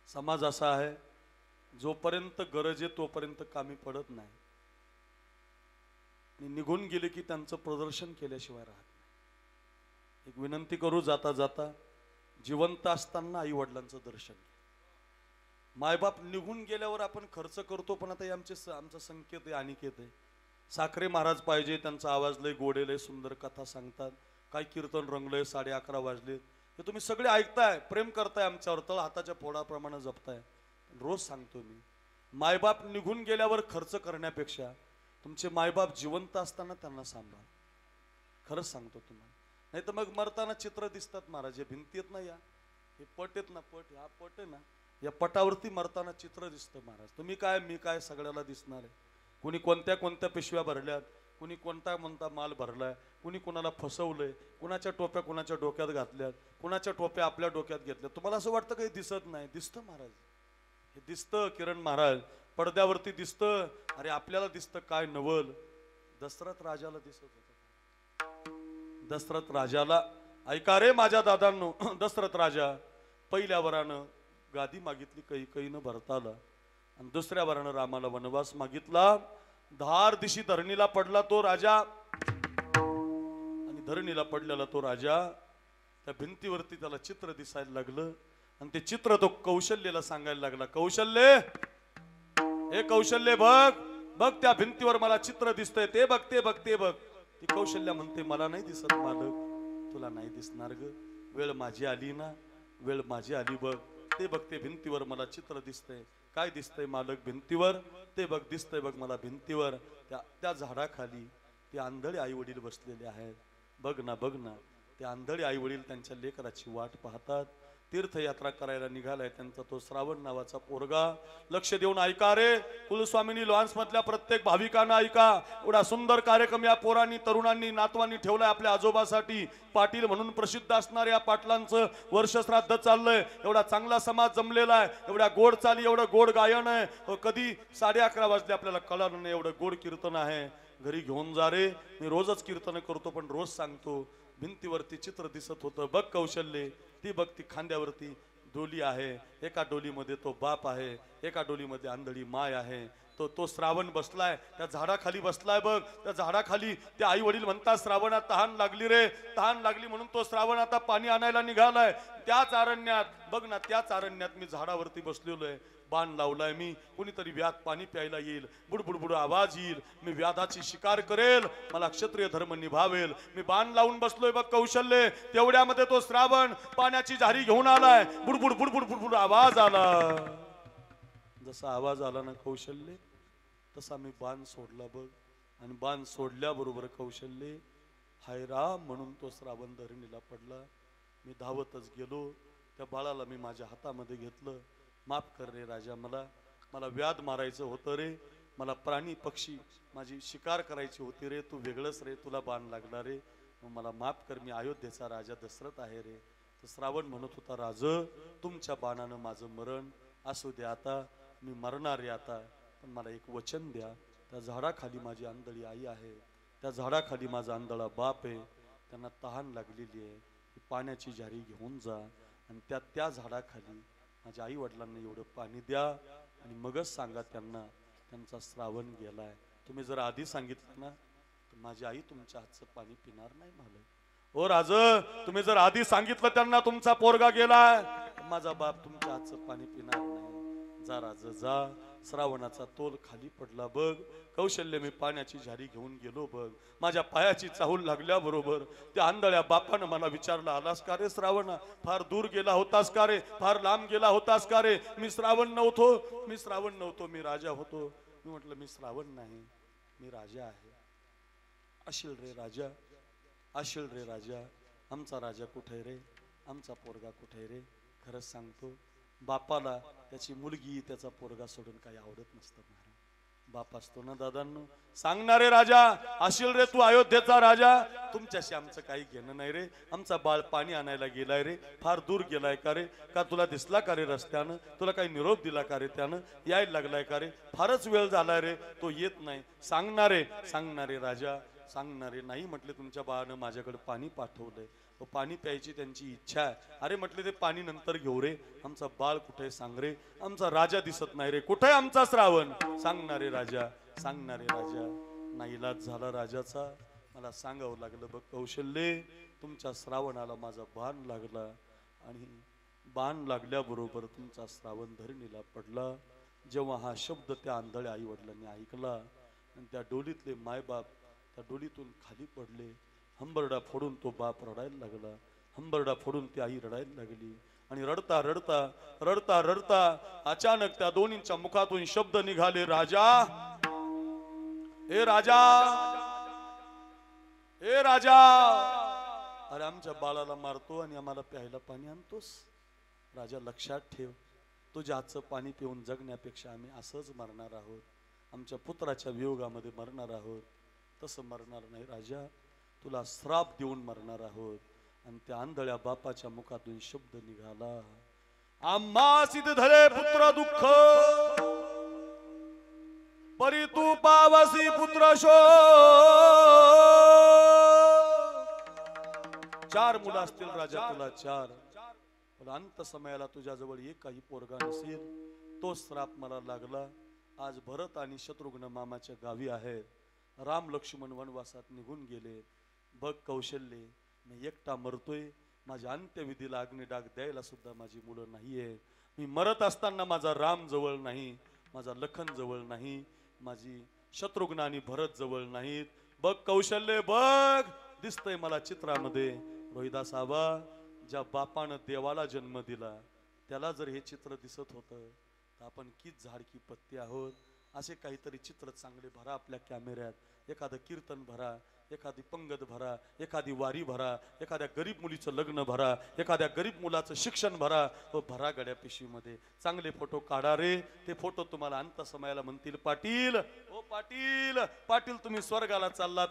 समाज असा आहे, जोपर्यंत गरज आहे तोपर्यंत कामी पडत नाही आणि निघून गेले की त्यांचं प्रदर्शन केल्याशिवाय राहत नाही. एक विनंती करू जाता जाता, जिवंत असताना आई वडिलांचं दर्शन घ्या. मायबाप निघून गेल्यावर आपण खर्च करतो, पण आता आमचा संकेत आहे, अनिकेत आहे. साखरे महाराज पाहिजे, त्यांचा आवाज लय गोडे, लय सुंदर कथा सांगतात. काय कीर्तन रंगलंय, 11:30 वाजलेत. हे तुम्ही सगळे ऐकताय, प्रेम करताय आमच्यावर, तळ हाताच्या फोडाप्रमाणे जपताय. रोज सांगतो मी, मायबाप निघून गेल्यावर खर्च करण्यापेक्षा तुमचे मायबाप जिवंत असताना त्यांना सांभाळ. खरंच सांगतो तुम्हाला. नाही तर मग मरताना चित्र दिसतात महाराज. हे भिंती आहेत ना, या हे पट आहेत ना, पट, हा पट आहे ना, या पटावरती मरताना चित्र दिसतं महाराज. तुम्ही काय मी काय सगळ्याला दिसणार आहे. कुणी कोणत्या कोणत्या पिशव्या भरल्यात, कुणी कोणता माल भरलाय, कुणी कोणाला फसवलंय, कुणाच्या टोप्या कुणाच्या डोक्यात घातल्यात, कुणाच्या टोप्या आपल्या डोक्यात घेतल्यात. तुम्हाला असं वाटतं काही दिसत नाही? दिसतं महाराज, हे दिसतं किरण महाराज, पडद्यावरती दिसतं. अरे आपल्याला दिसतं काय नवल. दशरथ राजाला दिसत होतं. दशरथ राजाला, ऐका रे माझ्या दादांनो, दशरथ राजा पहिल्या वरानं गादी मागितली कैकेयीनं भरताला, आणि दुसऱ्या वरानं रामाला वनवास मागितला. धार दिशी धरणीला पडला तो राजा, आणि धरणीला पडलेला तो राजा त्या भिंतीवरती त्याला चित्र दिसायला लागलं, आणि ते चित्र तो कौशल्यला सांगायला लागला. कौशल्य, हे कौशल्य बघ बघ, त्या भिंतीवर मला चित्र दिसतंय, ते बघ ते बघ ते बघ. ती कौशल्य म्हणते, मला नाही दिसत मालक. तुला नाही दिसणार ग, वेळ माझी आली ना, वेळ माझी आली. बघ ते बघ, ते भिंतीवर मला चित्र दिसतंय. काय दिसतंय मालक भिंतीवर? ते बघ दिसतंय बघ मला भिंतीवर. त्या झाडाखाली ते आंधळे आई वडील बसलेले आहेत. बघ ना बघ ना, ते आंधळे आई वडील त्यांच्या लेकराची वाट पाहतात. तीर्थयात्रा करायला निघालाय त्यांचा तो श्रावण नावाचा पोरगा. लक्ष देऊन ऐका रे कुलस्वामिनी लॉन्स मधल्या प्रत्येक भाविकांना ऐका. एवढा सुंदर कार्यक्रम या पोरांनी, तरुणांनी, नातवांनी ठेवलाय आपल्या आजोबासाठी. पाटील म्हणून प्रसिद्ध असणाऱ्या पाटलांचं वर्ष श्राद्ध चाललंय. एवढा चांगला समाज जमलेला आहे, एवढ्या गोड चाली, एवढं गोड गायन आहे. कधी 11:30 वाजले आपल्याला कळलं नाही, एवढं गोड कीर्तन आहे. घरी घेऊन जा रे. मी रोजच कीर्तन करतो, पण रोज सांगतो, भिंतीवरती चित्र दिसत होतं. बघ कौशल्य, ती बघ, ती खांद्यावरती डोली आहे. एका डोलीमध्ये तो बाप आहे, एका डोलीमध्ये आंधळी माय आहे. तो श्रावण बसलाय, त्या झाडाखाली बसलाय. बघ त्या झाडाखाली ते आई वडील म्हणतात, श्रावणात तहान लागली रे, तहान लागली म्हणून तो श्रावण आता पाणी आणायला निघालाय. त्याच अरण्यात बघ ना, त्याच अरण्यात मी झाडावरती बसलेलो आहे. बाण लावलाय मी, कुणीतरी व्याध पाणी प्यायला येईल, बुडबुडबुड आवाज येईल, मी व्याधाची शिकार करेल, मला क्षत्रिय धर्म निभावेल. मी बाण लावून बसलोय बघ कौशल्य. तेवढ्यामध्ये तो श्रावण पाण्याची झारी घेऊन आलाय. बुडबुड बुडबुड बुडबुड आवाज आला. जसा आवाज आला ना कौशल्य, तसा मी बाण सोडला बघ. आणि बाण सोडल्याबरोबर कौशल्य हाय राम म्हणून तो श्रावण धरणीला पडला. मी धावतच गेलो, त्या बाळाला मी माझ्या हातामध्ये घेतलं. माफ कर रे राजा, मला व्याध मारायचं होतं रे, मला प्राणी पक्षी माझी शिकार करायची होती रे. तू वेगळंच रे, तुला बाण लागला रे, मला माफ कर. मी अयोध्येचा राजा दशरथ आहे रे. तर श्रावण म्हणत होता, राज तुमच्या बाणानं माझं मरण असू दे, आता मी मरणार रे आता, पण मला एक वचन द्या. त्या झाडाखाली माझी आंधळी आई आहे, त्या झाडाखाली माझा आंधळा बाप आहे, त्यांना तहान लागलेली आहे. पाण्याची झारी घेऊन जा आणि त्या झाडाखाली माझ्या आई वडिलांना एवढं पाणी द्या, आणि मगच सांगा त्यांना त्यांचा श्रावण गेलाय. तुम्ही जर आधी सांगितलं ना, तर माझी आई तुमच्या हातचं पाणी पिणार नाही. मला ओ राज, तुम्ही जर आधी सांगितलं त्यांना तुमचा पोरगा गेलाय, माझा बाप तुमच्या हातचं पाणी पिणार नाही. जा राजा जा, श्रावणाचा तोल खाली पडला बघ. कौशल्य मी पाण्याची झारी घेऊन गेलो बघ. माझ्या पायाची चाहूल लागल्याबरोबर त्या आंधळ्या बापानं मला विचारलं, आलास का रे श्रावणा? फार दूर गेला होतास का रे? फार लांब गेला होतास का रे? मी श्रावण नव्हतो, मी राजा होतो. मी म्हटलं, मी श्रावण नाही, मी राजा आहे. अशील रे राजा. आमचा राजा कुठे रे? आमचा पोरगा कुठे रे? खरंच सांगतो, बापाला त्याची मुलगी त्याचा पोरगा सोडून काही आवडत नसतं. बाप असतो ना दादांनो. सांगणारे राजा, अशील रे तू अयोध्येचा राजा. तुमच्याशी आमचं काही घेणं नाही रे. आमचा बाळ पाणी आणायला गेलाय रे. फार दूर गेलाय का रे? का तुला दिसला का रे रस्त्यानं? तुला काही निरोप दिला का रे त्यानं? यायला लागलाय का रे? फारच वेळ झालाय रे, तो येत नाही. सांगणारे राजा, सांगणारे. नाही म्हटले, तुमच्या बाळानं माझ्याकडे पाणी पाठवलंय, पाणी प्यायची त्यांची इच्छा आहे. अरे म्हटले, ते पाणी नंतर घेऊ रे. आमचा बाळ कुठे? सांग रे. आमचा राजा दिसत नाही रे. कुठे आमचा श्रावण? सांगणारे राजा. नाईलाज झाला राजाचा. मला सांगावं लागलं, बघ कौशल्य, तुमच्या श्रावणाला माझा बाण लागला आणि बाण लागल्याबरोबर तुमचा श्रावण धरणीला पडला. जेव्हा हा शब्द त्या आंधळ्या आई वडिलांनी ऐकला आणि त्या डोलीतले मायबाप त्या डोलीतून खाली पडले. हंबरडा फोडून तो बाप रडायला लागला. हंबरडा फोडून ती आई रडायला लागली. आणि रडता रडता अचानक त्या दोन्हींच्या मुखातून शब्द निघाले, राजा, ए राजा, ए राजा. अरे आमच्या बाळाला मारतो आणि आम्हाला प्यायला पाणी आणतोस? राजा लक्षात ठेव, तुझ्या हातचं पाणी पिऊन जगण्यापेक्षा आम्ही असंच मरणार आहोत. आमच्या पुत्राच्या वियोगामध्ये मरणार आहोत. तसं मरणार नाही राजा, तुला श्राप देऊन मरणार आहोत. आणि त्या आंधळ्या बापाच्या मुखातून शब्द निघाला, आम्हा सिद्ध धरे पुत्र दुःख, परी तू पावसी पुत्र शो. 4 मुलं असतील राजा तुला, 4. पण अंत समयाला तुझ्याजवळ एक काही पोरगा नसेल. तो श्राप मला लागला. आज भरत आणि शत्रुघ्न मामाच्या गावी आहेत. राम लक्ष्मण वनवासात निघून गेले. बघ कौशल्य, मी एकटा मरतोय. माझ्या अंत्यविधीला अग्निडाग द्यायला सुद्धा माझी मुलं नाहीये. मी मरत असताना माझा राम जवळ नाही, माझा लखन जवळ नाही, माझी शत्रुघ्न आणि भरत जवळ नाहीत. बघ कौशल्य, बघ दिसतंय मला चित्रामध्ये. रोहिदास आबा, ज्या बापानं देवाला जन्म दिला त्याला जर हे चित्र दिसत होतं तर आपण किती झाड की पत्ती आहोत. असे काहीतरी चित्र चांगले भरा आपल्या कॅमेऱ्यात. एखादं कीर्तन भरा, एखादी पंगत भरा, एखादी वारी भरा, एखाद्या गरीब मुलीचं लग्न भरा, एखाद्या गरीब मुलाचं शिक्षण भरा. व भरा गड्या पिशवीमध्ये. चांगले फोटो काढा रे. ते फोटो तुम्हाला अंत समयाला म्हणतील, पाटील, ओ पाटील, पाटील तुम्ही स्वर्गाला चाललात.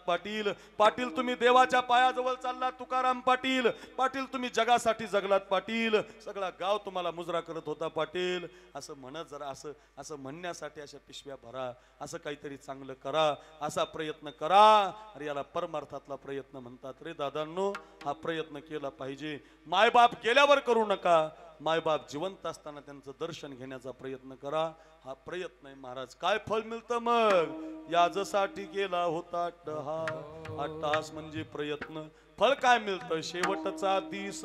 पाटील तुम्ही देवाच्या पायाजवळ चाललात. तुकाराम पाटील, पाटील तुम्ही जगासाठी जगलात. पाटील, सगळा गाव तुम्हाला मुजरा करत होता. पाटील, असं म्हणत जरा असं म्हणण्यासाठी अशा पिशव्या भरा. असं काहीतरी चांगलं करा, असा प्रयत्न करा. अरे याला परमार्थातला प्रयत्न म्हणतात रे दादांनो. हा प्रयत्न केला पाहिजे. मायबाप गेल्यावर करू नका. मायबाप जिवंत असताना त्यांचं दर्शन घेण्याचा प्रयत्न करा. हा प्रयत्न आहे महाराज. काय फळ मिळतं मग? याजसाठी केला होता अट्टहास म्हणजे प्रयत्न. फळ काय मिळतं? शेवटचा दिस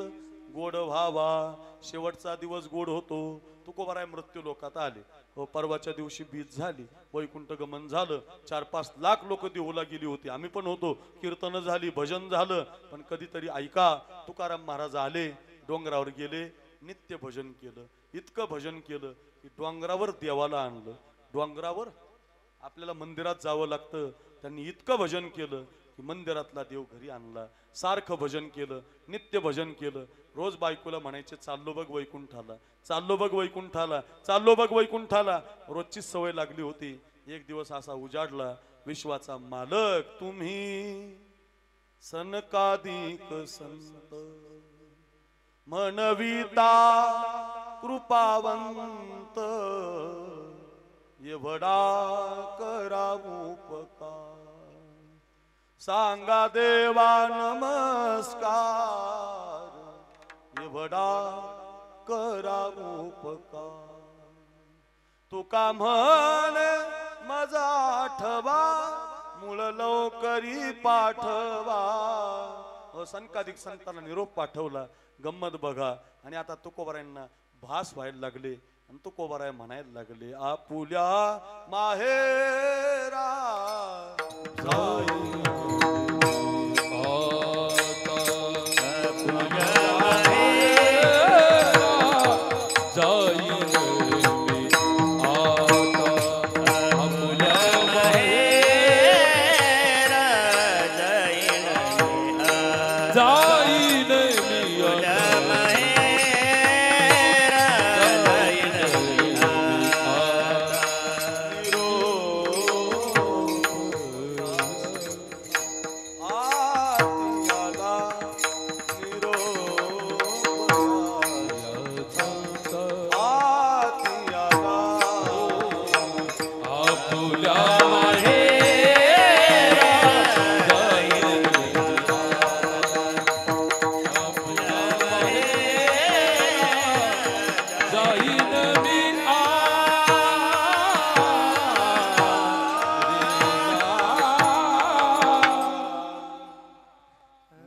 गोड व्हावा. शेवटचा दिवस गोड होतो. तुकोबाराय मृत्यू लोकात आले. परवाच्या दिवशी बीज झाली, वैकुंठ गमन झालं. 4-5 लाख लोक देऊला गेली होती. आम्ही पण होतो. कीर्तन झाली, भजन झालं. पण कधीतरी ऐका, तुकाराम महाराज आले, डोंगरावर गेले, नित्य भजन केलं. इतकं भजन केलं की डोंगरावर देवाला आणलं. डोंगरावर आपल्याला मंदिरात जावं लागतं. त्यांनी इतकं भजन केलं की मंदिरातला देव घरी आणला. सारखं भजन केलं, नित्य भजन केलं. रोज बायकोला म्हणायचे, चाललो बघ वैकुंठाला, चाललो बघ वैकुंठाला, चाललो बघ वैकुंठाला. रोजची सवय लागली होती. एक दिवस असा उजाडला, विश्वाचा मालक तुम्ही, सनकादिक संत मनविता कृपावंत, एवढा करावू उपकार. सांगा देवा नमस्कार, एवढा करावू उपकार. तुका म्हण माझा आठवा, मूळ लवकरी पाठवा. संकाधिक संतांना निरोप पाठवला. गंमत बघा. आणि आता तुकोबारायांना भास व्हायला लागले. आणि तो कोबाराय म्हणायला लागले आपुल्या माहेरा जाई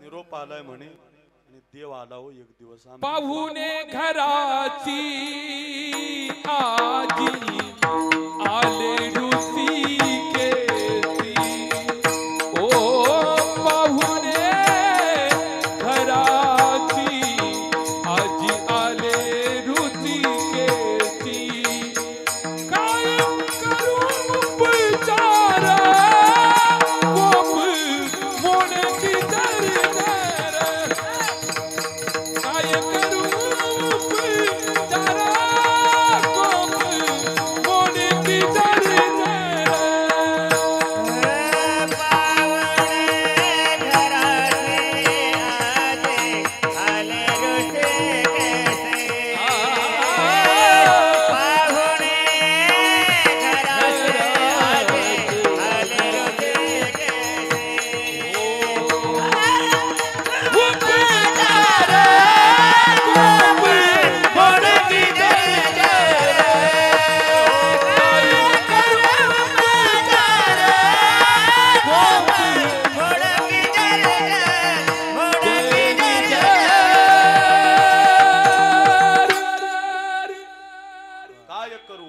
निरोप आलाय म्हणे आणि देव आला हो एक दिवस पाहुणे घराची आजी आले ऋषी केसी ओ पाहुणे घराची आजी आले ऋषी केसी काय करू विचार गोप मोडकी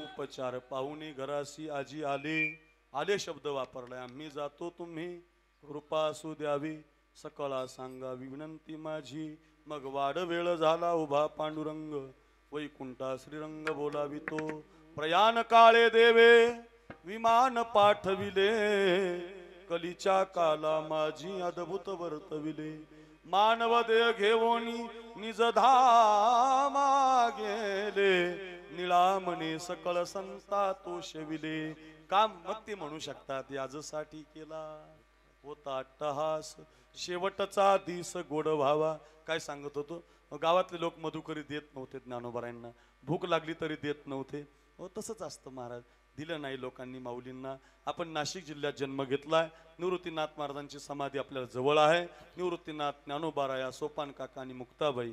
उपचार पाहुणे घराशी आजी आले आले शब्द वापरलाय आम्ही जातो तुम्ही कृपा असू द्यावी सकळा सांगावी विनंती माझी मग वाढ वेळ झाला उभा पांडुरंग वैकुंठा श्रीरंग बोलावी तो प्रयाण काळे देवे विमान पाठविले कलीच्या काला माझी अद्भुत वर्तविले मानव देह घेऊनी निज धामा गेले निळामणे सकळ संता तो शेविले काम मग ते म्हणू शकतात याजसाठी केला होता अट्टहास शेवटचा दिस गोड व्हावा काय सांगत होतो गावातले लोक मधुकरी देत नव्हते ज्ञानोबारायांना भूक लागली तरी देत नव्हते हो तसंच असतं महाराज दिलं नाही लोकांनी माऊलींना आपण नाशिक जिल्ह्यात जन्म घेतलाय निवृत्तीनाथ महाराजांची समाधी आपल्याला जवळ आहे निवृत्तीनाथ ज्ञानोबाराया सोपान काका आणि मुक्ताबाई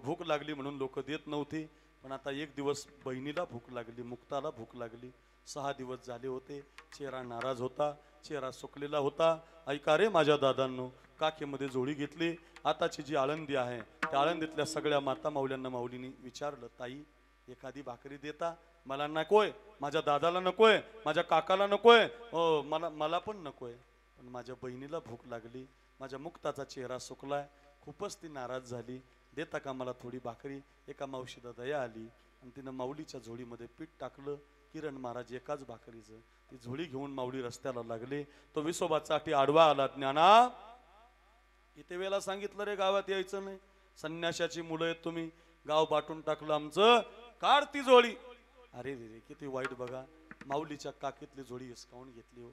भूक लागली म्हणून लोक देत नव्हती पण आता एक दिवस बहिणीला भूक लागली मुक्ताला भूक लागली 6 दिवस झाले होते चेहरा नाराज होता चेहरा सुकलेला होता ऐका रे माझ्या दादांनो काखेमध्ये जोडी घेतली आताची जी आळंदी आहे त्या आळंदीतल्या सगळ्या माता माऊल्यांना माऊलींनी विचारलं ताई एखादी भाकरी देता मला नकोय माझ्या दादाला नकोय माझ्या काकाला नकोय मला पण नकोय पण माझ्या बहिणीला भूक लागली माझ्या मुक्ताचा चेहरा सुकलाय खूपच ती नाराज झाली देता का मला थोडी भाकरी एका मावशीला दया आली आणि तिनं माऊलीच्या झोळीमध्ये पीठ टाकलं किरण महाराज एकाच भाकरीचं ती झोळी घेऊन माऊली रस्त्याला लागले तो विसोबासाठी आडवा आला ज्ञाना इथे वेळेला सांगितलं रे गावात यायचं नाही संन्याशाची मुलं आहेत तुम्ही गाव बाटून टाकलं आमचं काढ ती जोडी अरे रे किती वाईट बघा माऊलीच्या काकीतली जोडी हिसकावून घेतली हो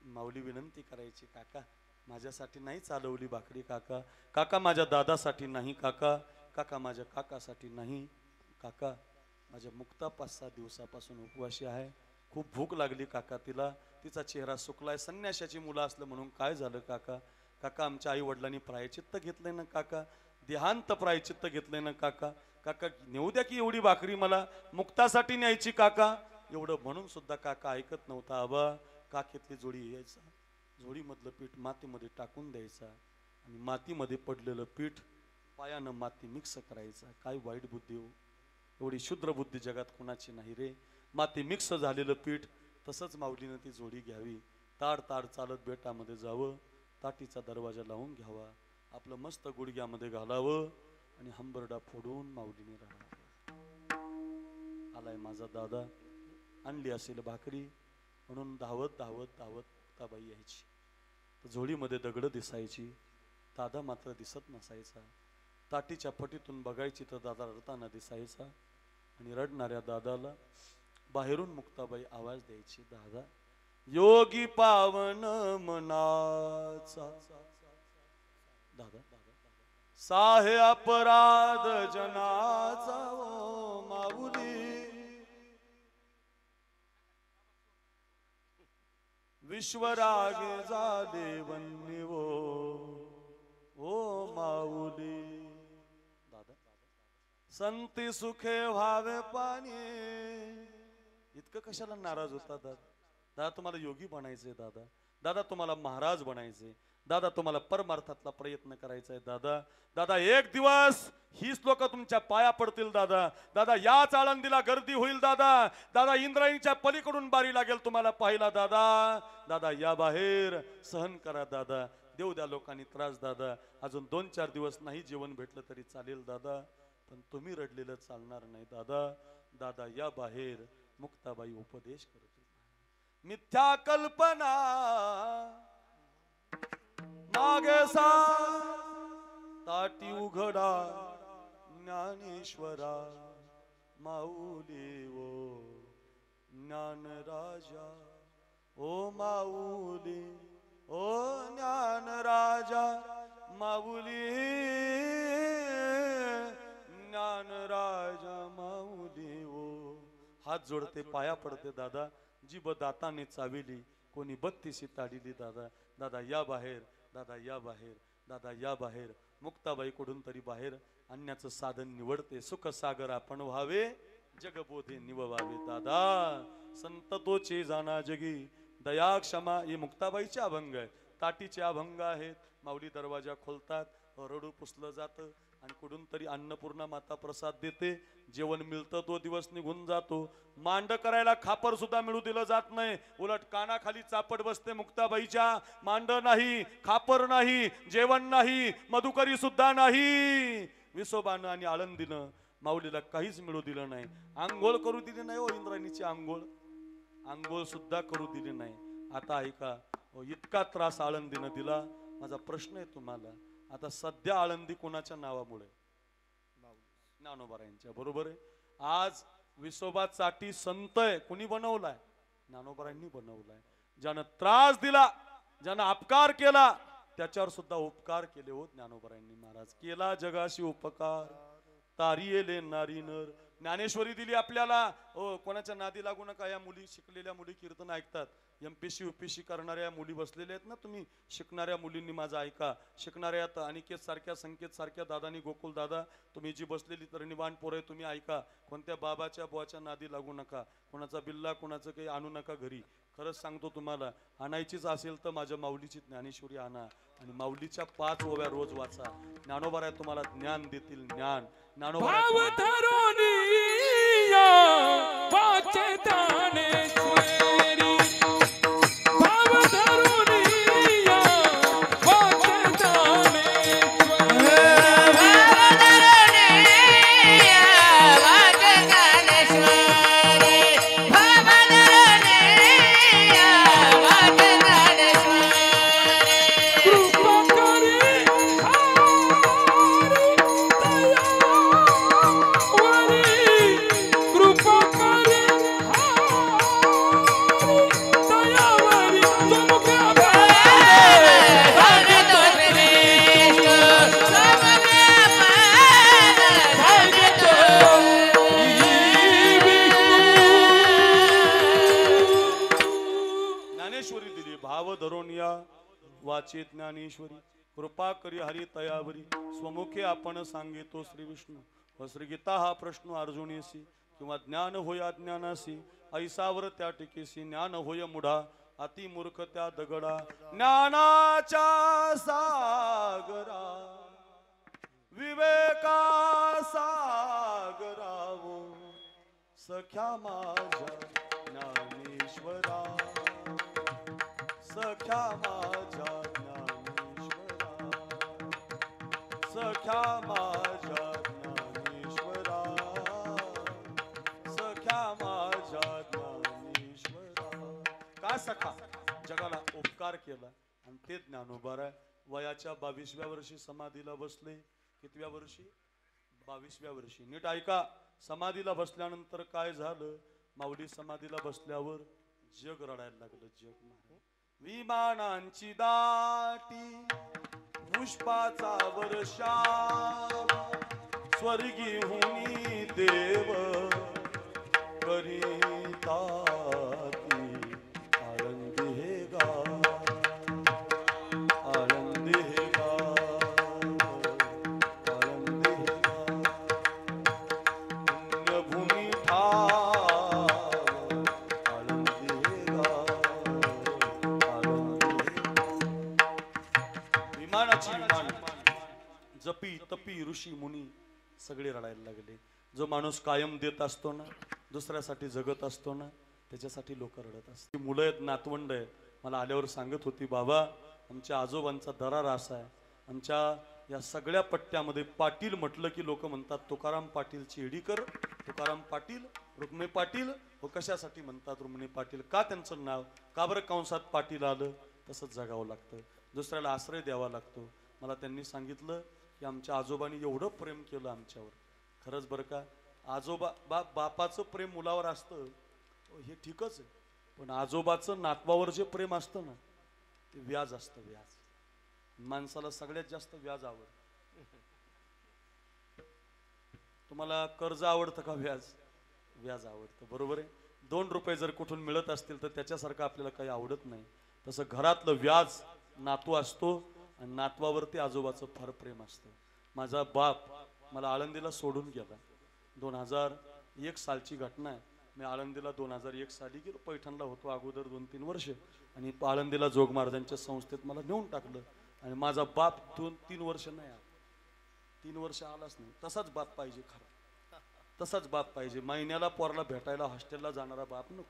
माऊली विनंती करायची काका माझ्यासाठी नाही चालवली भाकरी काका काका माझ्या दादासाठी नाही काका काका माझ्या काकासाठी नाही काका माझ्या मुक्ता 5-6 दिवसापासून उपवाशी आहे खूप भूक लागली काका तिला तिचा चेहरा सुकलाय संन्याशाची मुलं असलं म्हणून काय झालं काका काका आमच्या आई वडिलांनी प्रायचित्त घेतलंय ना काका देहांत प्रायचित्त घेतलंय ना काका काका नेऊ द्या की एवढी भाकरी मला मुक्तासाठी न्यायची काका एवढं म्हणून सुद्धा काका ऐकत नव्हता आबा काकेतली जोडी यायचा झोळीमधलं पीठ मातीमध्ये टाकून द्यायचा आणि मातीमध्ये पडलेलं पीठ पायानं माती मिक्स करायचा काय वाईट बुद्धी हो एवढी शुद्र बुद्धी जगात कुणाची नाही रे. माती मिक्स झालेलं पीठ तसंच माऊलीनं ती जोडी घ्यावी. ताड ताड चालत बेटामध्ये जावं, ताटीचा दरवाजा लावून घ्यावा, आपलं मस्त गुडघ्यामध्ये घालावं आणि हंबरडा फोडून माऊलीने राहावं. आलाय माझा दादा, आणली असेल भाकरी म्हणून धावत धावत धावत मुक्ताबाई यायची. तर झोळीमध्ये दगड दिसायची, दादा मात्र दिसत नसायचा. ताटीच्या फटीतून बघायची तर दादा रडताना दिसायचा. आणि रडणाऱ्या दादाला बाहेरून मुक्ताबाई आवाज द्यायची, दादा योगी पावन मनाचा, दादा साहे अपराध जनाचा ओ माऊली, विश्वरागे झाले वन्य ओ माऊली. दादा संती सुखे व्हावे पाणी. इतकं कशाला नाराज होता दादा? दादा तुम्हाला योगी बनायचंय दादा, दादा तुम्हाला महाराज बनायचंय दादा, तुम्हाला परमार्थातला प्रयत्न करायचा आहे दादा. दादा एक दिवस हीच लोक तुमच्या पाया पडतील दादा. दादा याच आळंदीला गर्दी होईल दादा. दादा इंद्रायणीच्या पलीकडून बारी लागेल तुम्हाला पाहिला दादा. दादा या बाहेर सहन करा दादा, देऊ द्या लोकांनी त्रास दादा. अजून 2-4 दिवस नाही जेवण भेटलं तरी चालेल दादा, पण तुम्ही रडलेलं चालणार नाही दादा. दादा या बाहेर. मुक्ताबाई उपदेश करत मिथ्या कल्पना मागे सा ताटी उघडा ज्ञानेश्वरा माऊली ओ ज्ञान राजा ओ माऊली ओ ज्ञान राजा माऊली ज्ञान राजा माऊली ओ. हात जोडते पाया पडते दादा. जीभ दाताने चाविली कोणी 32 ताडिली दादा. दादा या बाहेर, दादा या बाहेर, दादा या बाहेर. मुक्ताबाई कडून तरी बाहेर आणण्याचं साधन निवडते. सुख सागर आपण व्हावे, जगबोधे निववावे दादा. संत तोचे जाना जगी दया क्षमा. हे मुक्ताबाईचे अभंग आहेत, ताटीचे अभंग आहेत. माऊली दरवाजा खोलतात, रडू पुसलं जातं आणि कुठून तरी अन्नपूर्णा माता प्रसाद देते. जेवण मिळतं, तो दिवस निघून जातो. मांड करायला खापर सुद्धा मिळू दिलं जात नाही. उलट कानाखाली चापट बसते मुक्ताबाईच्या. मांड नाही, खापर नाही, जेवण नाही, मधुकरी सुद्धा नाही. विसोबानं आणि आळंदीनं माऊलीला काहीच मिळू दिलं नाही. आंघोळ करू दिली नाही. ओ इंद्रायणीची आंघोळ सुद्धा करू दिली नाही. आता ऐका, इतका त्रास आळंदीनं दिला. माझा प्रश्न आहे तुम्हाला, आता सध्या आळंदी कोणाच्या नावामुळे? ज्ञानोबारायांच्या. बरोबर आहे. आज विसोबा चाटी संत आहे, कुणी बनवलाय? ज्ञानोबारायांनी बनवलाय. ज्यानं त्रास दिला, ज्यानं अपकार केला, त्याच्यावर सुद्धा उपकार केले हो ज्ञानोबारायांनी महाराज. केला जगाशी उपकार तारी येले नारी नर. ज्ञानेश्वरी दिली आपल्याला. हो, कोणाच्या नादी लागू नका. या मुली, शिकलेल्या मुली कीर्तन ऐकतात. MPSC UPSC करणाऱ्या मुली बसलेल्या आहेत ना तुम्ही, शिकणाऱ्या मुलींनी माझं ऐका. शिकणाऱ्या अनिकेत सारख्या, संकेत सारख्या दादानी, गोकुल दादा, तुम्ही जी बसलेली तर निवाण पोरं आहे, तुम्ही ऐका. कोणत्या बाबाच्या बुवाच्या नादी लागू नका. कोणाचा बिल्ला, कोणाचं काही आणू नका घरी. खरंच सांगतो तुम्हाला, आणायचीच असेल तर माझ्या माऊलीची ज्ञानेश्वरी आणा आणि माऊलीच्या 5 ओव्या रोज वाचा. ज्ञानोबा तुम्हाला ज्ञान देतील. ज्ञान ज्ञानोबा वाचे ज्ञानेश्वरी. कृपा करी हरी तयावरी. स्वमुखे आपण सांगितो श्री विष्णू. व श्री गीता हा प्रश्न अर्जुनेसी. किंवा ज्ञान होय अज्ञानासी. ऐसावर त्या टिकेसी. ज्ञान होय मुढा अति मूर्ख त्या दगडा. ज्ञानाच्या सागरा विवेका सागरावो सख्या माझ्या ज्ञानेश्वरा, सख्या माझ्या ज्ञानेश्वरा, सख्या माझ्या ज्ञानेश्वरा, सख्या माझ्या ज्ञानेश्वरा. का सखा? जगाला उपकार केला आणि ते ज्ञानोबा आहे. वयाच्या 22व्या वर्षी समाधीला बसले. कितव्या वर्षी? 22व्या वर्षी. नीट ऐका, समाधीला बसल्यानंतर काय झालं? माऊली समाधीला बसल्यावर जग रडायला लागलं. जग महाराज, विमानांची दाटी पुष्पाचा वर्षा, स्वर्गी हुनी देव करिता आनंदी हे गा, आनंदी हे गा, आनंदी हे गा. पुण्यभूमी ठाव आनंदी हे गा, आनंदी हे गा. विमानाची विमान जपी तपी ऋषी मुनी सगळे रडायला लागले. जो माणूस कायम देत असतो ना, दुसऱ्यासाठी जगत असतो ना, त्याच्यासाठी लोक रडत असतात. मुलं आहेत, नातवंड आहेत. मला आल्यावर सांगत होती, बाबा आमच्या आजोबांचा दरार असा आहे, आमच्या या सगळ्या पट्ट्यामध्ये पाटील म्हटलं की लोक म्हणतात तुकाराम पाटील चेडीकर, तुकाराम पाटील, रुक्मे पाटील. व कशासाठी म्हणतात रुक्मे पाटील? का त्यांचं नाव, का बरं कंसात पाटील आलं? तसंच जगावं लागतं, दुसऱ्याला आश्रय द्यावा लागतो. मला त्यांनी सांगितलं की आमच्या आजोबांनी एवढं प्रेम केलं आमच्यावर. खरंच बरं का, आजोबा बापाचं प्रेम मुलावर असतं हे ठीकच आहे, पण आजोबाचं नातवावर जे प्रेम असतं ना, ते व्याज असतं. व्याज माणसाला सगळ्यात जास्त व्याज आवडतं. तुम्हाला कर्ज आवडतं का व्याज? व्याज आवडतं, बरोबर आहे. 2 रुपये जर कुठून मिळत असतील तर त्याच्यासारखं आपल्याला काही आवडत नाही. तसं घरातलं व्याज नातू असतो आणि नातवावरती आजोबाचं फार प्रेम असतं. माझा बाप मला आळंदीला सोडून गेला. 2001 सालची घटना आहे. मी आळंदीला 2001 साली गेलो. पैठणला होतो अगोदर 2-3 वर्ष, आणि आळंदीला जोग महाराजांच्या संस्थेत मला नेऊन टाकलं. आणि माझा बाप 2-3 वर्ष नाही आला, 3 वर्ष आलाच नाही. तसाच बाप पाहिजे, खरा तसाच बाप पाहिजे. महिन्याला पोराला भेटायला हॉस्टेलला जाणारा बाप नको.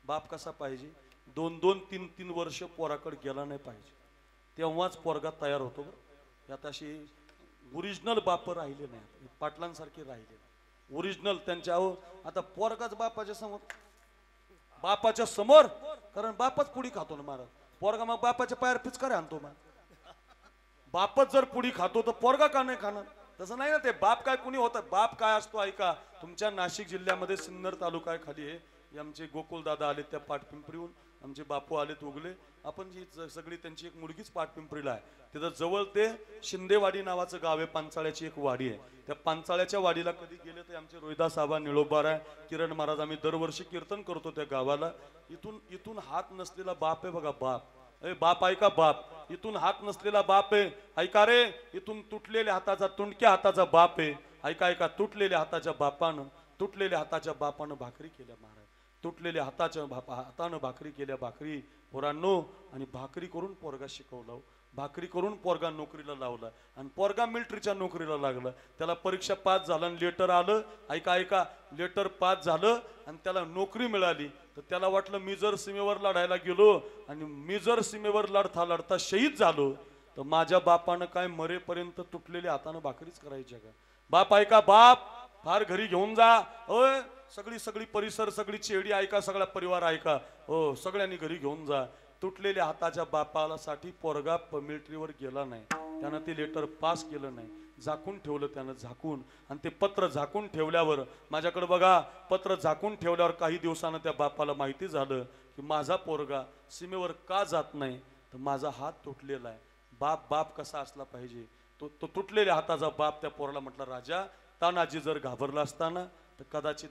बाप कसा पाहिजे? 2-2, 3-3 वर्ष पोराकडे गेला नाही पाहिजे, तेव्हाच पोरगा तयार होतो. यात अशी ओरिजिनल बाप राहिले नाही, पाटलांसारखे राहिले ओरिजिनल त्यांच्या. आता पोरगाच बापाच्या समोर, कारण बापच पुडी खातो ना महाराज. पोरगा मग बापाच्या पायावर पिचकारे आणतो. मग बापच जर पुडी खातो तर पोरगा का नाही खाणार? तसं नाही ना. ते बाप काय कुणी होतं? बाप काय असतो ऐका. तुमच्या नाशिक जिल्ह्यामध्ये सिन्नर तालुका आहे खाली आहे. आमचे गोकुळ दादा आले त्या पाटपिंपरीहून, आमचे बापू आलेत उगले. आपण जी सगळी त्यांची एक मुलगीच पाटपिंपरीला आहे. तिथं जवळ ते शिंदेवाडी नावाचं गाव आहे, पांचाळ्याची एक वाडी आहे. त्या पांचाळ्याच्या वाडीला कधी गेले तर आमचे रोहिदास आबा, निळोबार आहे, किरण महाराज, आम्ही दरवर्षी कीर्तन करतो त्या गावाला. इथून हात नसलेला बाप आहे बघा, बाप. अरे बाप ऐका, बाप इथून हात नसलेला बाप आहे. ऐका रे, इथून तुटलेल्या हाताचा, तुणक्या हाताचा बाप आहे. ऐका ऐका, तुटलेल्या हाताच्या बापानं भाकरी केल्या महाराज. तुटलेल्या हातानं भाकरी केल्या. भाकरी पोरांनो, आणि भाकरी करून पोरगा शिकवला, भाकरी करून पोरगा नोकरीला लावला, आणि पोरगा मिलिटरीच्या नोकरीला लागला. त्याला परीक्षा पास झाला आणि लेटर आलं. ऐका ऐका, लेटर पास झालं आणि त्याला नोकरी मिळाली. तर त्याला वाटलं मी जर सीमेवर लढायला गेलो आणि मी जर सीमेवर लढता शहीद झालो तर माझ्या बापानं काय मरेपर्यंत तुटलेल्या हातानं भाकरीच करायची का? बाप ऐका, बाप फार घरी घेऊन जा. ओय सगळी परिसर, सगळी चेडी ऐका, सगळा परिवार ऐका, हो सगळ्यांनी घरी घेऊन जा. तुटलेल्या हाताच्या बापाला साठी पोरगा मिलिटरीवर गेला नाही, त्यानं ते लेटर पास केलं नाही, झाकून ठेवलं त्यानं, झाकून. आणि ते पत्र झाकून ठेवल्यावर, माझ्याकडे बघा, पत्र झाकून ठेवल्यावर काही दिवसानं त्या बापाला माहिती झालं की माझा पोरगा सीमेवर का जात नाही, तर माझा हात तुटलेला आहे. बाप कसा असला पाहिजे? तो तुटलेल्या हाताचा बाप त्या पोराला म्हटला, राजा तानाजी जर घाबरला असताना तर कदाचित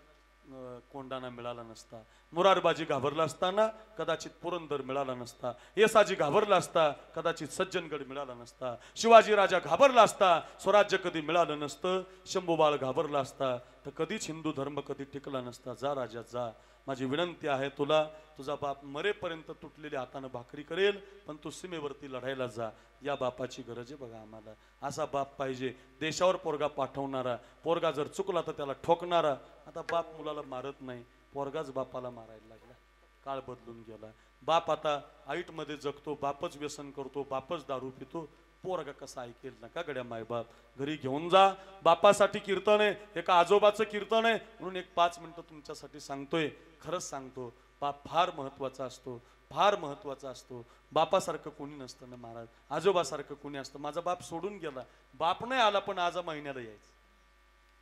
कोंडाणा मिळाला नसता, मुरारबाजी घाबरला असताना कदाचित पुरंदर मिळाला नसता, येसाजी घाबरला असता कदाचित सज्जनगड मिळाला नसता, शिवाजी राजा घाबरला असता स्वराज्य कधी मिळालं नसतं, शंभूबाळ घाबरला असता तर कधीच हिंदू धर्म कधी टिकला नसता. जा राजा जा. माझी विनंती आहे तुला, तुझा बाप मरेपर्यंत तुटलेल्या हातानं भाकरी करेल, पण तू सीमेवरती लढायला जा. या बापाची गरज आहे बघा आम्हाला. असा बाप पाहिजे, देशावर पोरगा पाठवणारा, पोरगा जर चुकला तर त्याला ठोकणारा. आता बाप मुलाला मारत नाही, पोरगाच बापाला मारायला लागला. काळ बदलून गेला. बाप आता आईटमध्ये जगतो, बापच व्यसन करतो, बापच दारू पितो. पोरगा कसा ऐकेल ना का गड्या मायबाप. घरी घेऊन जा. बापासाठी कीर्तन आहे, एका आजोबाचं कीर्तन आहे म्हणून एक 5 मिनिटं तुमच्यासाठी सांगतोय. खरंच सांगतो, बाप फार महत्वाचा असतो, फार महत्वाचा असतो. बापासारखं कोणी नसतं ना महाराज, आजोबासारखं कोणी असतं. माझा बाप सोडून गेला, बाप नाही आला, पण आज महिन्याला यायचा,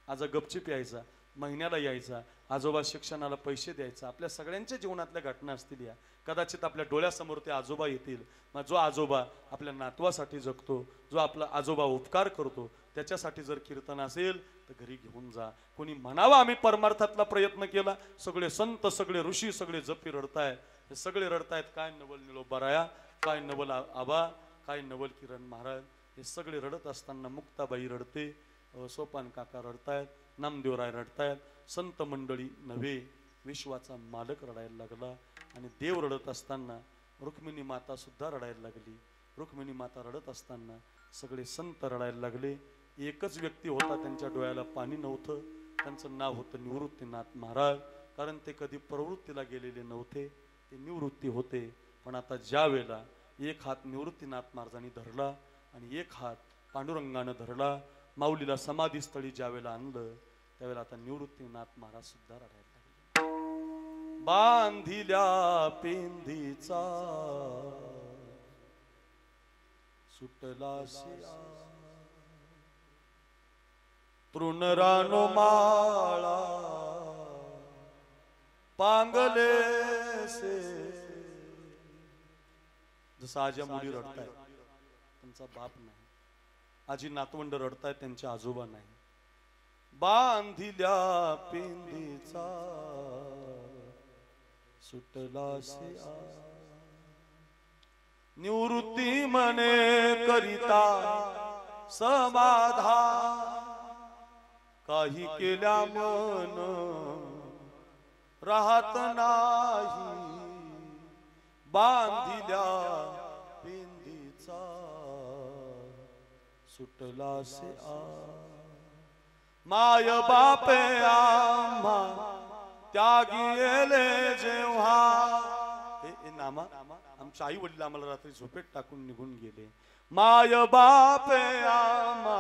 आज गपचिप यायचा, महिन्याला यायचा. आजोबा शिक्षणाला पैसे द्यायचा. आपल्या सगळ्यांच्या जीवनातल्या घटना असतील या. कदाचित आपल्या डोळ्यासमोर ते आजोबा येतील. मग जो आजोबा आपल्या नातवासाठी जगतो, जो आपला आजोबा उपकार करतो, त्याच्यासाठी जर कीर्तन असेल तर घरी घेऊन जा. कोणी म्हणावा आम्ही परमार्थातला प्रयत्न केला. सगळे संत, सगळे ऋषी, सगळे जपी रडताय. हे सगळे रडतायत. काय नवल निलोबाराया, काय नवल आबा, काय नवल किरण महाराज. हे सगळे रडत असताना मुक्ताबाई रडते, सोपान काका रडतायत, नामदेवराय रडतायत. संत मंडळी नव्हे, विश्वाचा मालक रडायला लागला. आणि देव रडत असताना रुक्मिणी माता सुद्धा रडायला लागली. रुक्मिणी माता रडत असताना सगळे संत रडायला लागले. एकच व्यक्ती होता त्यांच्या डोळ्याला पाणी नव्हतं. त्यांचं नाव होतं निवृत्तीनाथ महाराज. कारण ते कधी प्रवृत्तीला गेलेले नव्हते, ते निवृत्ती होते. पण आता ज्या वेळेला एक हात निवृत्तीनाथ महाराजांनी धरला आणि एक हात पांडुरंगानं धरला, माऊलीला समाधीस्थळी ज्या वेळेला आणलं, त्यावेळेला आता निवृत्तीनाथ महाराज सुद्धा रडायला लागले. बांधिल्या पेंधीचा सुटला सिया, तृणरानो माळा पांगले से. जसं आज या मुली रडतायत, त्यांचा बाप नाही. आजी नातवंड रडतायत, त्यांचे आजोबा नाही. बांधिल्या पेंधीचा सुटला सिया, निवृत्ती मने करिता समाधान, काही केल्या मन राहत नाही. बांधिल्या पेंधीचा सुटला सिया, माय बापे आम्हा त्यागी येले जेव्हा. हे नामा आमच्या आई वडील आम्हाला रात्री झोपेत टाकून निघून गेले. माय बापे आम्हा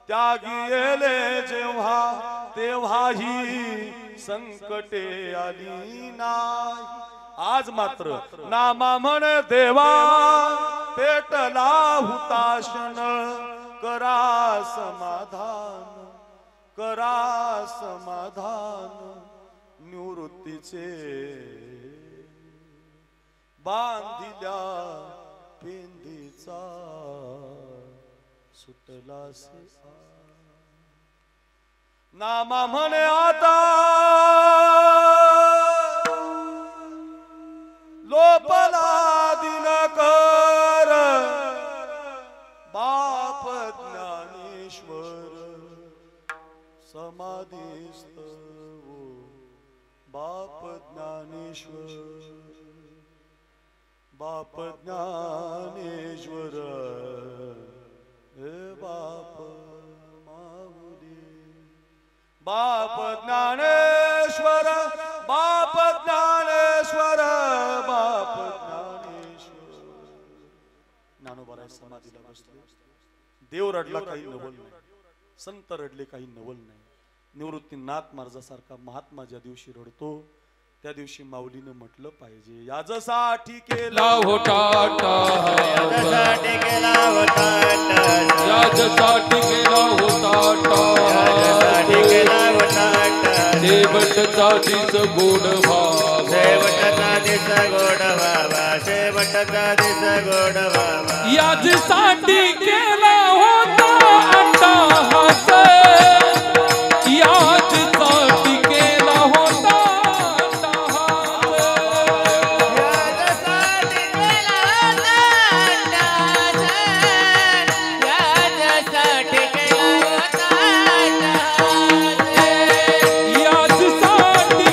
त्यागी येले जेव्हा, तेव्हाही संकटे आली नाही. आज मात्र नामा म्हणे देवा पेटला हुताशन, करा समाधान, करा समाधान निवृत्तीचे. बांधिल्या पेंधीचा सुटला सिया, नामा म्हणे आता लोपला दिनकर, बाप ज्ञानेश्वर समाधीस्थ वो. बाप ज्ञानेश्वर, बाप ज्ञानेश्वर, हे बाप माऊली. बाप ज्ञानेश्वर, बाप ज्ञानेश्वर, बाप ज्ञानेश्वर. ज्ञानोबाराय समाधीला बसले. देव रडला काही नवल नाही, संत रडले काही नवल नाही. निवृत्तीनाथ महाराजासारखा महात्मा ज्या दिवशी रडतो, त्या दिवशी माऊलीनं म्हटलं पाहिजे, याजसाठी केला होता याजसाठी केला होता, याजसाठी केला होता, याजसाठी केला होता. शेवटचा दिस गोड व्हावा, शेवटचा दिस गोड व्हावा, शेवटचा दिस गोड व्हावा. याजसाठी केला होता अट्टहास, याजसाठी केला होता याजसाठी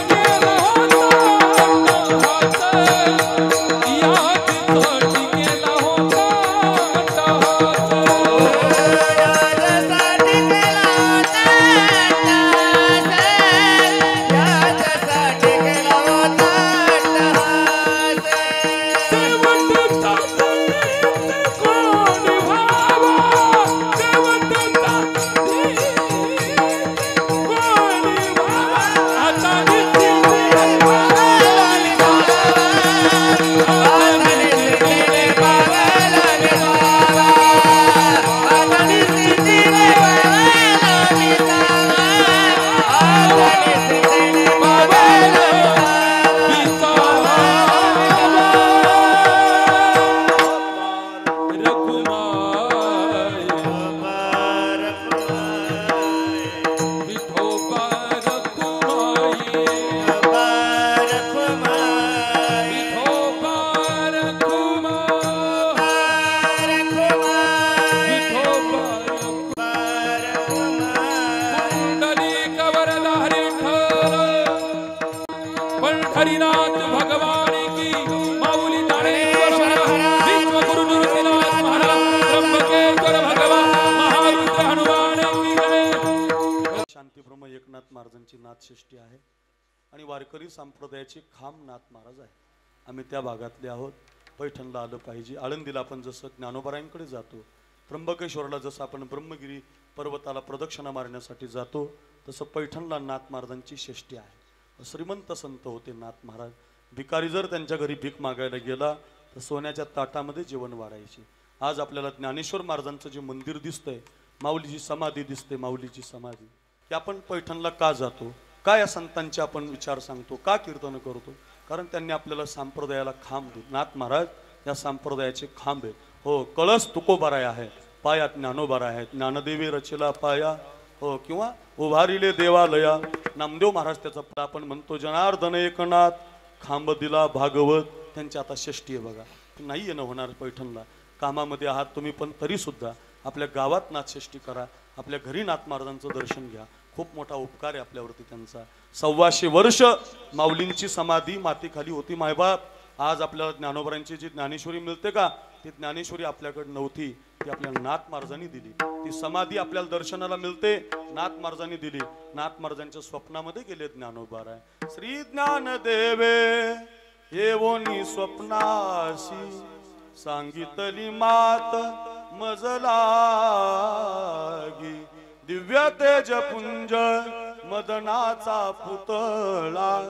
महाराजांची नाथषष्ठी आहे आणि वारकरी संप्रदायाचे खाम नाथ महाराज आहे. आम्ही त्या भागातले आहोत. पैठणला आलं पाहिजे. आळंदीला आपण जसं ज्ञानोबारायांकडे जातो, त्र्यंबकेश्वरला जसं आपण ब्रह्मगिरी पर्वताला प्रदक्षिणा मारण्यासाठी जातो, तसं पैठणला नाथ महाराजांची षष्ठी आहे. श्रीमंत संत होते नाथ महाराज. भिकारी जर त्यांच्या घरी भीक मागायला गेला तर सोन्याच्या ताटामध्ये जेवण वाढायचे. आज आपल्याला ज्ञानेश्वर महाराजांचं जे मंदिर दिसतंय, माऊलीची समाधी दिसते, माऊलीची समाधी, की आपण पैठणला का जातो, का या संतांचे आपण विचार सांगतो, का कीर्तन करतो? कारण त्यांनी आपल्याला संप्रदायाला खांब दिले. नाथ महाराज या संप्रदायाचे खांब आहेत. हो, कळस तुकोबाराय आहे, पायात ज्ञानोबाराय आहेत, ज्ञानदेवी रचला पाया, हो, किंवा उभारिले देवालया. नामदेव महाराज त्याचा आपण म्हणतो, जनार्दन एकनाथ खांब दिला भागवत. त्यांची आता षष्ठी आहे बघा. नाही येणं होणार पैठणला, कामामध्ये आहात तुम्ही, पण तरी सुद्धा आपल्या गावात नाथषष्ठी करा, आपल्या घरी नाथ महाराजांचं दर्शन घ्या. खूप मोठा उपकार आहे आपल्यावरती त्यांचा. 125 वर्ष माऊलींची समाधी मातीखाली होती मायबाप. आज आपल्याला ज्ञानोबरांची जी ज्ञानेश्वरी मिळते का, ती ज्ञानेश्वरी आपल्याकडे नव्हती, ती आपल्याला नाथ महाराजांनी दिली. ती समाधी आपल्याला दर्शनाला मिळते, नाथ महाराजांनी दिली. नाथ महाराजांच्या स्वप्नामध्ये गेले ज्ञानोबाराय. श्री ज्ञानदेवे येवोनी स्वप्नाशी, सांगितली मात मज लागी, दिव्य तेज पुंज मदनाचा पुतळा.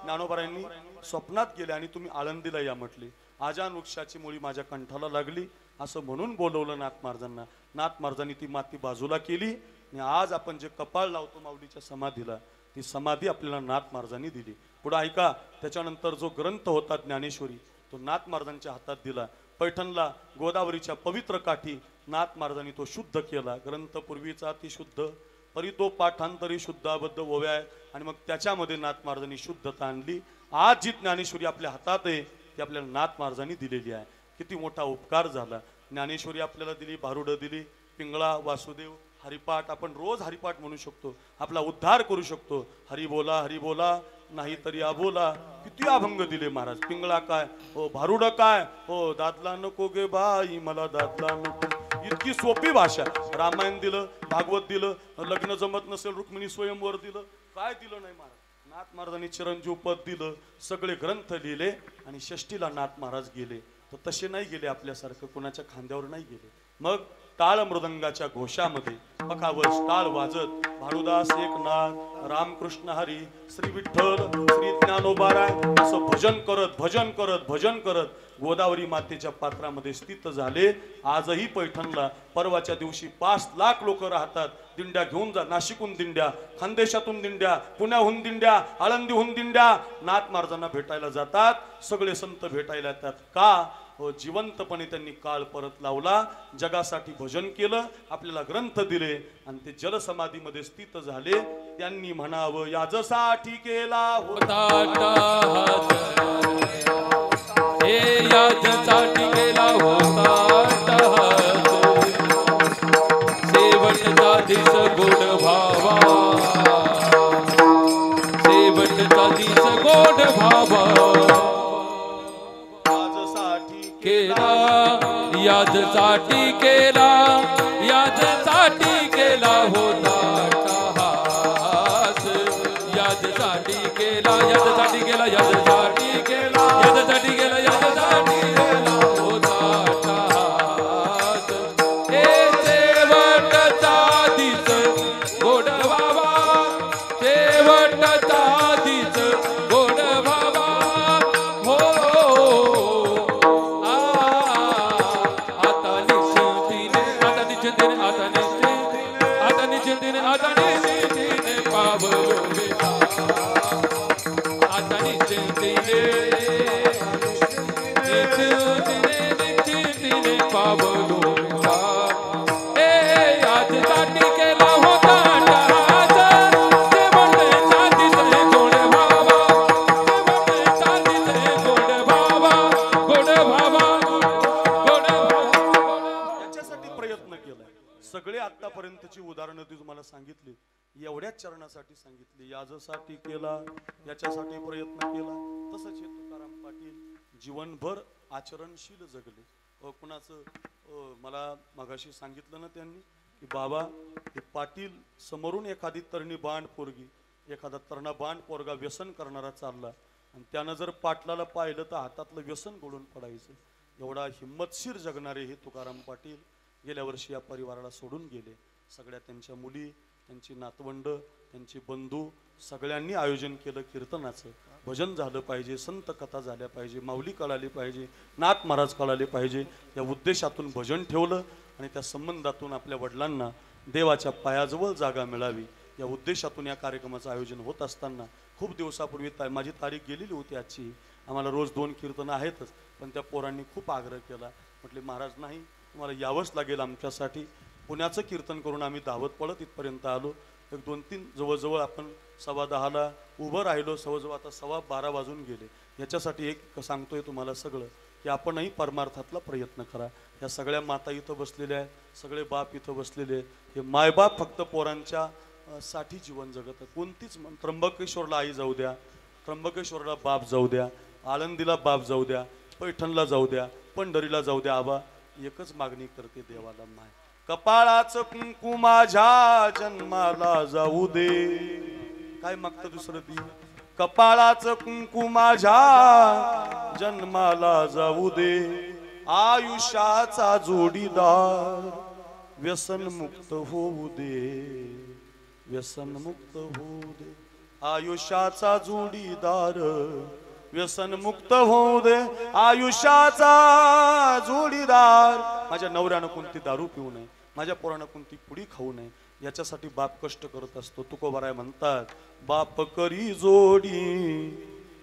ज्ञानोबारायांनी स्वप्नात गेले आणि तुम्ही आळंदीला या म्हटले. आजान वृक्षाची मुळी माझ्या कंठाला लागली असं म्हणून बोलवलं नाथ महाराजांना. नाथ महाराजांनी ती माती बाजूला केली आणि आज आपण जे कपाळ लावतो माऊलीच्या समाधीला, ती समाधी आपल्याला नाथ महाराजांनी दिली. पुढे ऐका, त्याच्यानंतर जो ग्रंथ होता ज्ञानेश्वरी, तो नाथ महाराजांच्या हातात दिला. पैठणला गोदावरीच्या पवित्र काठी नाथ महाराजांनी तो शुद्ध केला. ग्रंथ पूर्वीचा ती शुद्ध, परी तो पाठांतरी शुद्धाबद्ध ओव्या, आणि मग त्याच्यामध्ये नाथ महाराजांनी शुद्धता आणली. आज जी ज्ञानेश्वरी आपल्या हातात आहे ती आपल्याला नाथ महाराजांनी दिलेली आहे. किती मोठा उपकार झाला. ज्ञानेश्वरी आपल्याला दिली, भारुडं दिली, पिंगळा, वासुदेव, हरिपाठ. आपण रोज हरिपाठ म्हणू शकतो, आपला उद्धार करू शकतो. हरी बोला, हरी बोला, नाही तरी अबोला. किती अभंग दिले महाराज. पिंगळा काय हो, भारुड काय हो, दादला नको गे बाई मला दादला नको. इतकी सोपी भाषा. रामायण दिलं, भागवत दिलं, लग्न जमत नसेल रुक्मिणी स्वयंवर दिलं, काय दिलं नाही महाराज. नाथ महाराजांनी चिरंजीव पद दिलं, सगळे ग्रंथ लिहिले आणि षष्टीला नाथ महाराज गेले. तर तसे नाही गेले आपल्यासारखं, कोणाच्या खांद्यावर नाही गेले. मग टाळ मृदंगाच्या घोषामध्ये पखावश टाळ वाजत भानुदास एकनाथ, रामकृष्ण हरी, श्री विठ्ठल, श्री ज्ञानोबाराय असं भजन करत भजन करत भजन करत गोदावरी मातेच्या पात्रामध्ये स्थित झाले. आजही पैठणला परवाच्या दिवशी 5 लाख लोक राहतात. दिंड्या घेऊन जा, नाशिकहून दिंड्या, खानदेशातून दिंड्या, पुण्याहून दिंड्या, आळंदीहून दिंड्या नाथ महाराजांना भेटायला जातात. सगळे संत भेटायला येतात. का हो, जिवंतपणे त्यांनी काळ परत लावला, जगासाठी भजन केलं, आपल्याला ग्रंथ दिले आणि ते जलसमाधीमध्ये स्थित झाले. त्यांनी म्हणावं, याजसाठी केला होता, हे याजसाठी केला होता, शेवटचा दिस गोड भावा, शेवटचा दिस गोड भावा केला, याजसाठी केला, याजसाठी केला होता टाहास, याजसाठी केला, याजसाठी केला, याजसाठी केला, याजसाठी केला, याजसाठी केला होता टाहास. हे शेवटचा दिस गोड भावा, शेवटचा दिस गोड भावा, हो सगळे आतापर्यंतची उदाहरणं ती तुम्हाला सांगितली, एवढ्याच चरणासाठी सांगितली. याजसाठी केला, याच्यासाठी प्रयत्न केला. तसंच हे तुकाराम पाटील जीवनभर आचरणशील जगले. कुणाचं मला मगाशी सांगितलं ना त्यांनी की बाबा हे पाटील समोरून एखादी तरणी बाण पोरगी एखादा तरणबाण पोरगा व्यसन करणारा चालला आणि त्यानं जर पाटलाला पाहिलं तर हातातलं व्यसन गळून पडायचं. एवढा हिंमतशीर जगणारे हे तुकाराम पाटील गेल्या वर्षी या परिवाराला सोडून गेले. सगळ्या त्यांच्या मुली, त्यांची नातवंड, त्यांची बंधू सगळ्यांनी आयोजन केलं कीर्तनाचं. भजन झालं पाहिजे, संत कथा झाल्या पाहिजे, माऊली कळाली पाहिजे, नाथ महाराज कळाले पाहिजे, या उद्देशातून भजन ठेवलं आणि त्या संबंधातून आपल्या वडिलांना देवाच्या पायाजवळ जागा मिळावी या उद्देशातून या कार्यक्रमाचं आयोजन होत असताना खूप दिवसापूर्वी माझी तारीख गेलेली होती आजची. आम्हाला रोज 2 कीर्तनं आहेतच, पण त्या पोरांनी खूप आग्रह केला. म्हटले महाराज नाही, तुम्हाला यावंच लागेल आमच्यासाठी. पुण्याचं कीर्तन करून आम्ही धावत पळत इथपर्यंत आलो. एक 2-3 जवळजवळ आपण 10:15 उभं राहिलो, जवळजवळ आता 12:15 वाजून गेले. याच्यासाठी एक सांगतोय तुम्हाला सगळं की आपणही परमार्थातला प्रयत्न करा. या सगळ्या माता इथं बसलेल्या आहेत, सगळे बाप इथं बसलेले आहेत. हे मायबाप फक्त पोरांच्या साठी जीवन जगत. कोणतीच त्र्यंबकेश्वरला आई जाऊ द्या, त्र्यंबकेश्वरला बाप जाऊ द्या, आळंदीला बाप जाऊ द्या, पैठणला जाऊ द्या, पंढरीला जाऊ द्या, आबा एकच मागणी करते देवाला, माय कपाळाचं कुंकू माझ्या जन्माला जाऊ दे. काय मागतं दुसरं ती? कपाळाचं कुंकू माझ्या जन्माला जाऊ दे, आयुष्याचा जोडीदार व्यसन मुक्त होऊ दे, व्यसन मुक्त होऊ दे, आयुष्याचा जोडीदार व्यसन मुक्त होऊ दे, आयुष्याचा जोडीदार. माझ्या नवऱ्यानं कोणती दारू पिऊ नये, माझ्या पोरानं कोणती पुडी खाऊ नये, याच्यासाठी बाप कष्ट करत असतो. तुकोबाराय म्हणतात, बाप करी जोडी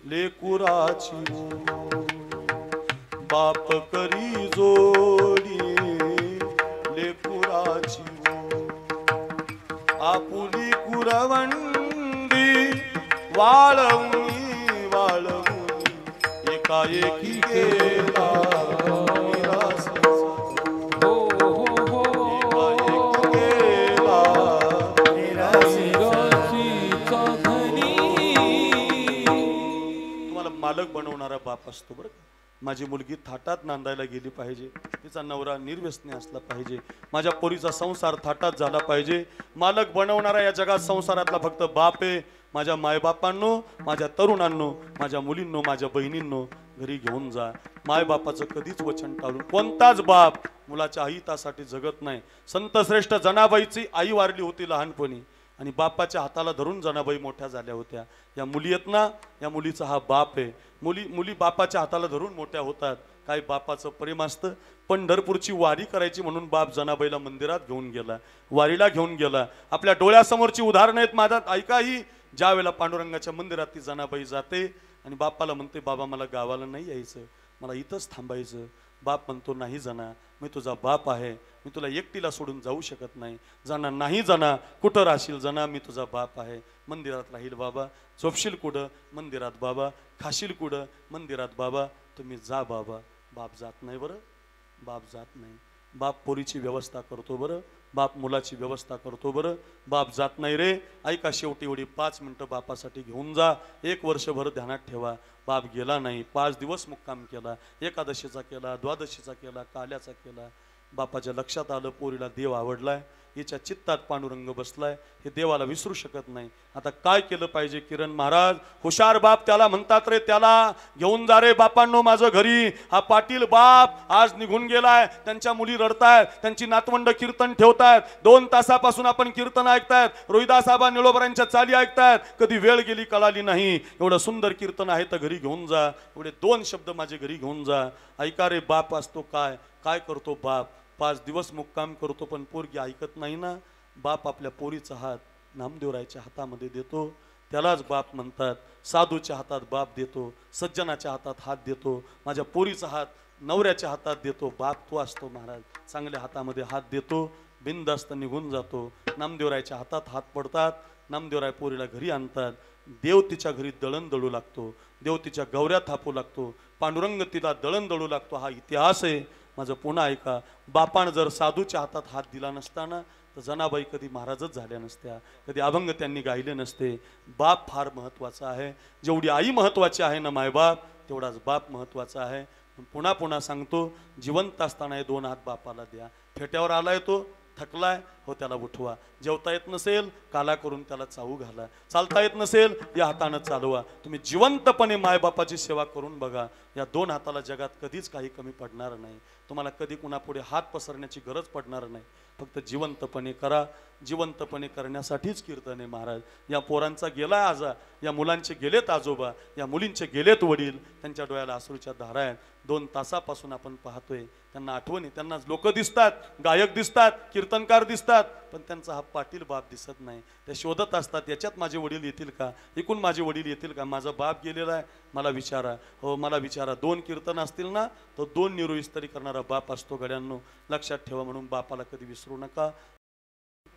लेकुराची, बाप करी जोडी लेकुराची, आपुली कुरवंडी वाळवणी वाळवणी एकाएकी केला मालक बनवणारा बाप असतो बरं. माझी मुलगी थाटात नांदायला गेली पाहिजे, तिचा नवरा निर्व्यसनी असला पाहिजे, माझ्या पोरीचा संसार थाटात झाला पाहिजे. मालक बनवणारा या जगात संसारातला फक्त बाप आहे. माझ्या मायबापांनो, माझ्या तरुणांनो, माझ्या मुलींनो, माझ्या बहिणींनो घरी घेऊन जा. मायबापाचं कधीच वचन टाळून कोणताच बाप मुलाच्या अहितासाठी जगत नाही. संत श्रेष्ठ जनाबाईची आई वारली होती लहानपणी आणि बापाच्या हाताला धरून जनाबाई मोठ्या झाल्या होत्या. या मुली आहेत ना, या मुलीचा हा बाप आहे. मुली बापाच्या हाताला धरून मोठ्या होतात. काय बापाचं प्रेम असतं. पंढरपूरची वारी करायची म्हणून बाप जनाबाईला मंदिरात घेऊन गेला, वारीला घेऊन गेला. आपल्या डोळ्यासमोरची उदाहरणं आहेत माझ्यात, ऐका ही. ज्या वेळेला पांडुरंगाच्या मंदिरात ती जनाबाई जाते आणि बापाला म्हणते, बाबा मला गावाला नाही यायचं, मला इथंच थांबायचं. बाप म्हणतो, नाही जना, मी तुझा बाप आहे, मी तुला एकटीला सोडून जाऊ शकत नाही. जना, नाही जना, कुठं राहशील जना, मी तुझा बाप आहे. मंदिरात राहील बाबा, झोपशील कुठं, मंदिरात बाबा, खाशील कुठं, मंदिरात बाबा, तुम्ही जा बाबा. बाप जात नाही बरं, बाप जात नाही. बाप पोरीची व्यवस्था करतो बरं, बाप मुलाची व्यवस्था करतो बरं, बाप जात नाही रे. ऐका, शेवटी एवढी 5 मिनिटं बापासाठी घेऊन जा. 1 वर्षभर ध्यानात ठेवा, बाप गेला नाही. 5 दिवस मुक्काम केला, एकादशीचा केला, द्वादशीचा केला, काल्याचा केला. बापाच्या लक्षात आलं, पोरीला देव आवडलाय, हिच्या चित्तात पांडुरंग बसलाय, हे देवाला विसरू शकत नाही. आता काय केलं पाहिजे किरण महाराज? हुशार बाप त्याला म्हणतात रे, त्याला घेऊन जा रे बापांनो माझं घरी. हा पाटील बाप आज निघून गेलाय, त्यांच्या मुली रडतायत, त्यांची नातवंड कीर्तन ठेवतायत. 2 तासापासून आपण कीर्तन ऐकतायत, रोहिदास आबा निळोबरांच्या चाली ऐकतायत, कधी वेळ गेली कळाली नाही. एवढं सुंदर कीर्तन आहे तर घरी घेऊन जा. एवढे 2 शब्द माझे घरी घेऊन जा. ऐका रे, बाप असतो काय, काय करतो बाप? 5 दिवस मुक्काम करतो पण पोरगी ऐकत नाही ना. बाप आपल्या पोरीचा हात नामदेवरायच्या हातामध्ये देतो, त्यालाच बाप म्हणतात. साधूच्या हातात बाप देतो, सज्जनाच्या हातात हात देतो, माझ्या पोरीचा हात नवऱ्याच्या हातात देतो. बाप तो असतो महाराज, चांगल्या हातामध्ये हात देतो, बिनधास्त निघून जातो. नामदेवरायच्या हातात हात पडतात, नामदेवराय पोरीला घरी आणतात. देव तिच्या घरी दळण दळू लागतो, देव तिच्या गौऱ्या थापू लागतो, पांडुरंग तिला दळण दळू लागतो. हा इतिहास आहे. माझं पुन्हा ऐका, बापानं जर साधूच्या हातात हात दिला नसताना तर जनाबाई कधी महाराजच झाल्या नसत्या, कधी अभंग त्यांनी गायले नसते. बाप फार महत्त्वाचा आहे. जेवढी आई महत्त्वाची आहे ना मायबाप, तेवढाच बाप महत्त्वाचा आहे. पुन्हा पुन्हा सांगतो, जिवंत असताना हे 2 हात बापाला द्या. फेट्यावर आलाय तो, थकलाय हो त्याला उठवा, जेवता येत नसेल काला करून त्याला चावू घाला, चालता येत नसेल या हातानं चालवा. तुम्ही जिवंतपणे मायबापाची सेवा करून बघा. या दोन हाताला जगात कधीच काही कमी पडणार नाही. तुम्हाला कधी कुणापुढे हात पसरण्याची गरज पडणार नाही. फक्त जिवंतपणे करा. जिवंतपणे करण्यासाठीच कीर्तन आहे महाराज. या पोरांचा गेलाय आजा, या मुलांचे गेलेत आजोबा, या मुलींचे गेलेत वडील, त्यांच्या डोळ्याला अश्रूच्या धारा आहेत. 2 तासापासून आपण पाहतोय त्यांना आठवणी, त्यांना लोक दिसतात, गायक दिसतात, कीर्तनकार दिसतात, पण त्यांचा हा पाटील बाप दिसत नाही. ते शोधत असतात याच्यात माझे वडील येतील का, एकूण माझे वडील येतील का, माझा बाप गेलेला आहे मला विचारा, हो मला विचारा. 2 कीर्तन असतील ना तो 2 निरोईस्तरी करणारा बाप असतो गड्यांनो, लक्षात ठेवा. म्हणून बापाला कधी विसरू नका.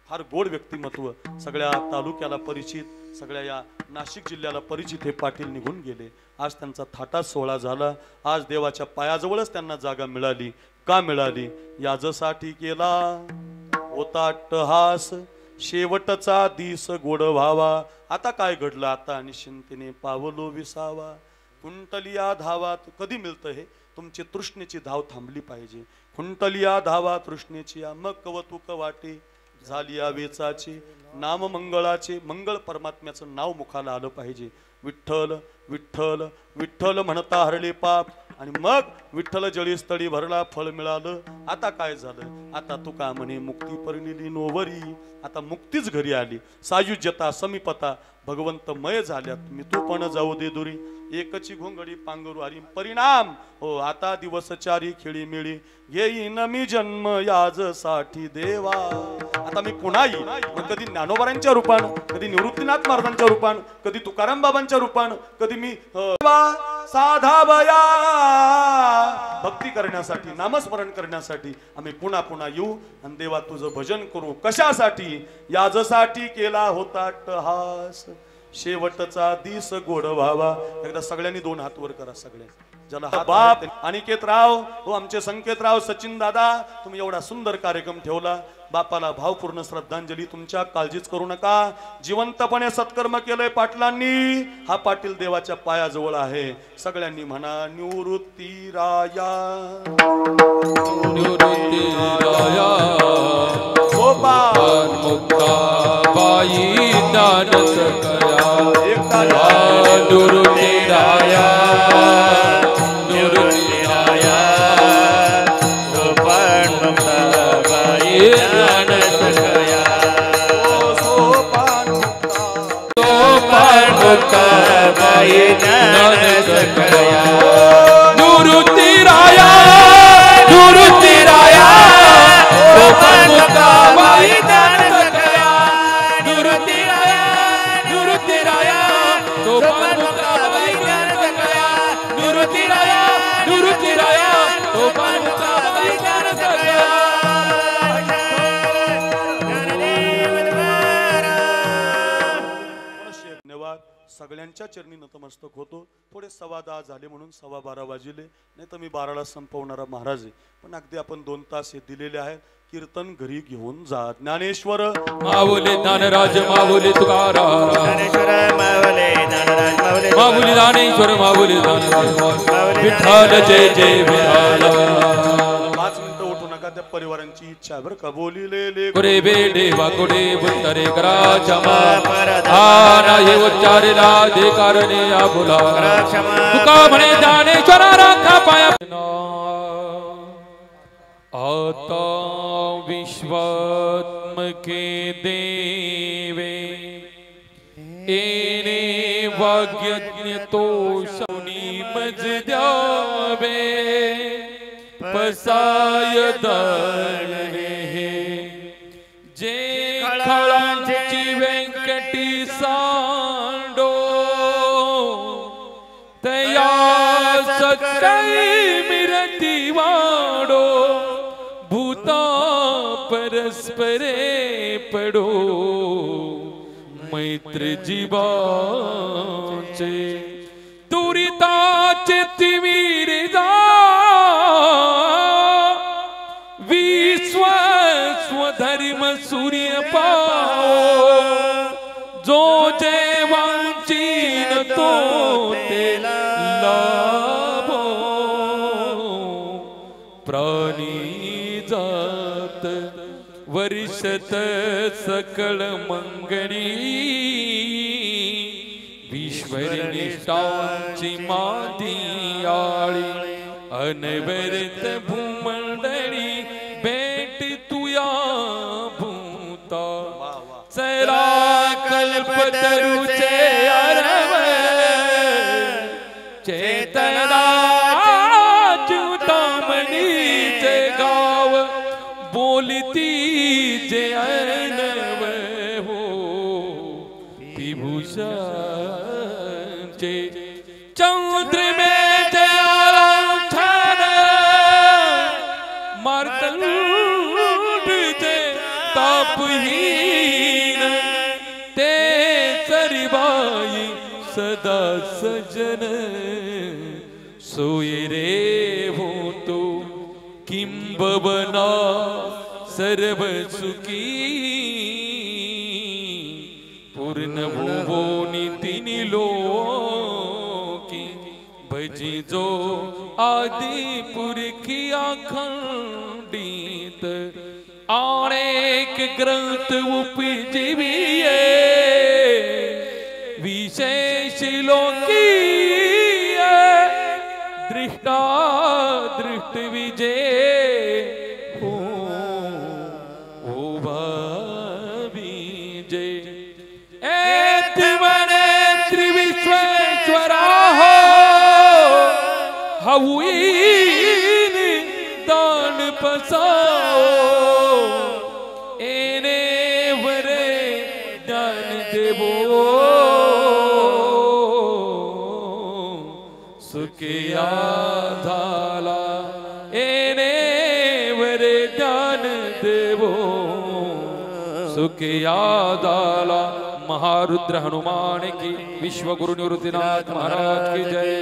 फार गोड व्यक्तिमत्व, सगळ्या तालुक्याला परिचित, सगळ्या या नाशिक जिल्ह्याला परिचित हे पाटील निघून गेले. आज त्यांचा थाटात सोहळा झाला. आज देवाच्या पायाजवळच त्यांना जागा मिळाली. का मिळाली? याजसाठी केला होता अट्टहास, शेवटचा दिस गोड व्हावा. आता काय घडलं? आता निश्चिंतेने पावलो विसावा. कुंटलिया धावा. कधी मिळतं हे? तुमची तृष्णेची धाव थांबली पाहिजे. कुंटलिया धावा तृष्णेची, मग कवतुक वाटे झाली या वेचाची. नाम मंगळाचे, मंगळ परमात्म्याचं नाव मुखाला आलं पाहिजे. विठ्ठल विठ्ठल विठ्ठल म्हणता हरले पाप, आणि मग विठ्ठल जळीस्थळी भरला फळ मिळालं. आता काय झालं? आता तुका म्हणे मुक्ती परिणिली नोवरी. आता मुक्तीच घरी आली. सायुज्यता समीपता भगवंतमय झाल्यात. मी तू पण जाऊ दे दुरी, एकची घोंगडी पांघरू हरी. परिणाम हो आता दिवसचारी खेळी मिळी, घेईन मी जन्म याजसाठी देवा. आता मी पुन्हा येईन. मग कधी ज्ञानोबारांच्या रूपानं, कधी निवृत्तीनाथ महाराजांच्या रूपानं, कधी तुकाराम बाबांच्या रूपानं, कधी मी साधावया भक्ती करण्यासाठी, नामस्मरण करण्यासाठी आम्ही पुन्हा पुन्हा येऊ आणि देवा तुझं भजन करू. कशासाठी? याजसाठी केला होता अट्टहास, शेवटचा दिस गोड व्हावा. एकदा सगळ्यांनी 2 हात वर करा. सगळे ज्याला हा बाप अनिकेतराव, हो आमचे संकेतराव, सचिन दादा, तुम्ही एवढा सुंदर कार्यक्रम ठेवला. बापाला भावपूर्ण श्रद्धांजली. तुमच्या काळजीच करू नका. जिवंतपणे सत्कर्म केलंय पाटलांनी. हा पाटील देवाच्या पायाजवळ आहे. सगळ्यांनी म्हणा निवृत्ती राया, निवृत्ती राया, सोपान मुक्ताबाई ज्ञान सकया. एकदा निवृत्ती राया, निवृत्ती राया, सोपान मुक्ताबाई ज्ञान सकया. सोपान सोपान मुक्ताबाई ज्ञान सकया. निवृत्ती राया, निवृत्ती राया, सोपान मुक्ताबाई ज्ञान सकया. निवृत्ती राया, निवृत्ती राया, सोपान मुक्ताबाई ज्ञान सकया. निवृत्ती राया, निवृत्ती राया, सोपान मुक्ताबाई ज्ञान सकया. धन्यवाद. सगळ्यांच्या चरणी नतमस्तक होतो. थोडे 10:15 झाले म्हणून 12:15 वाजले, नाही तर मी 12ला संपवणारा महाराज आहे. पण अगदी आपण 2 तास हे दिलेले आहेत. कीर्तन घरी घेऊन जा. ज्ञानेश्वर माऊली ज्ञानराज, माऊली तुकाराम, ज्ञानेश्वर माऊली ज्ञानराज, माऊली माऊली ज्ञानेश्वर, माऊली ज्ञानराज. विठ्ठल जय जय विठ्ठल. 5 मिनिटं उठू नका. त्या परिवारांची इच्छा बरं का. बोलिलेले कुरे बेडे वाकुडे बुंतरे कराच्या आना हे उच्चारेला दे कारणे या बोला. तुका म्हणे ज्ञानेश्वरा राखा पाया. आता विश्वात्मके देवे एने वाग्यज्ञ तो शौनी मज द्यावे. पसाय दळणे जे खळांची व्यंकटी सांडो, तया सकाळी मिरती वाडो. भूता परस्परे पडो, मैत्र जीवाचे दुरिताचे तिमिर जा. विश्व स्वधर्म सूर्य पाओ, जो जे वांचीन तो ते लाभो. प्राणी जात वर्षत सकल मंगणी विश्वर निष्ठांची मादियाळी अनवरत भूमंडळी भेट तुया भूता चला कल्पतरुचे अरव चेतना च्युतामणीचे गाव बोलती जे अर्णव हो विभूषणचे चौद्र में जयालांछन मार्तंड जे तापहीन ते सरिबाई सदा सजन सोय रे हो तो किंबवना सर्व सुखी पूर्ण भुवोनी तिनी लोकी भजी जो आदि पुरखी अखंडित अनेक ग्रंथ उपजीविये विशेष लोकी दृष्टा दृष्ट विजय हो भाविजय एत्मने त्रिविश्वेश्वरा हो हवीन दान पसाओ एने वरे दान देवो सुखिया धाला एने वरे ज्ञान देवो सुखिया धाला महारुद्र हनुमान की विश्व गुरु निवृत्तिनाथ महाराज की जय।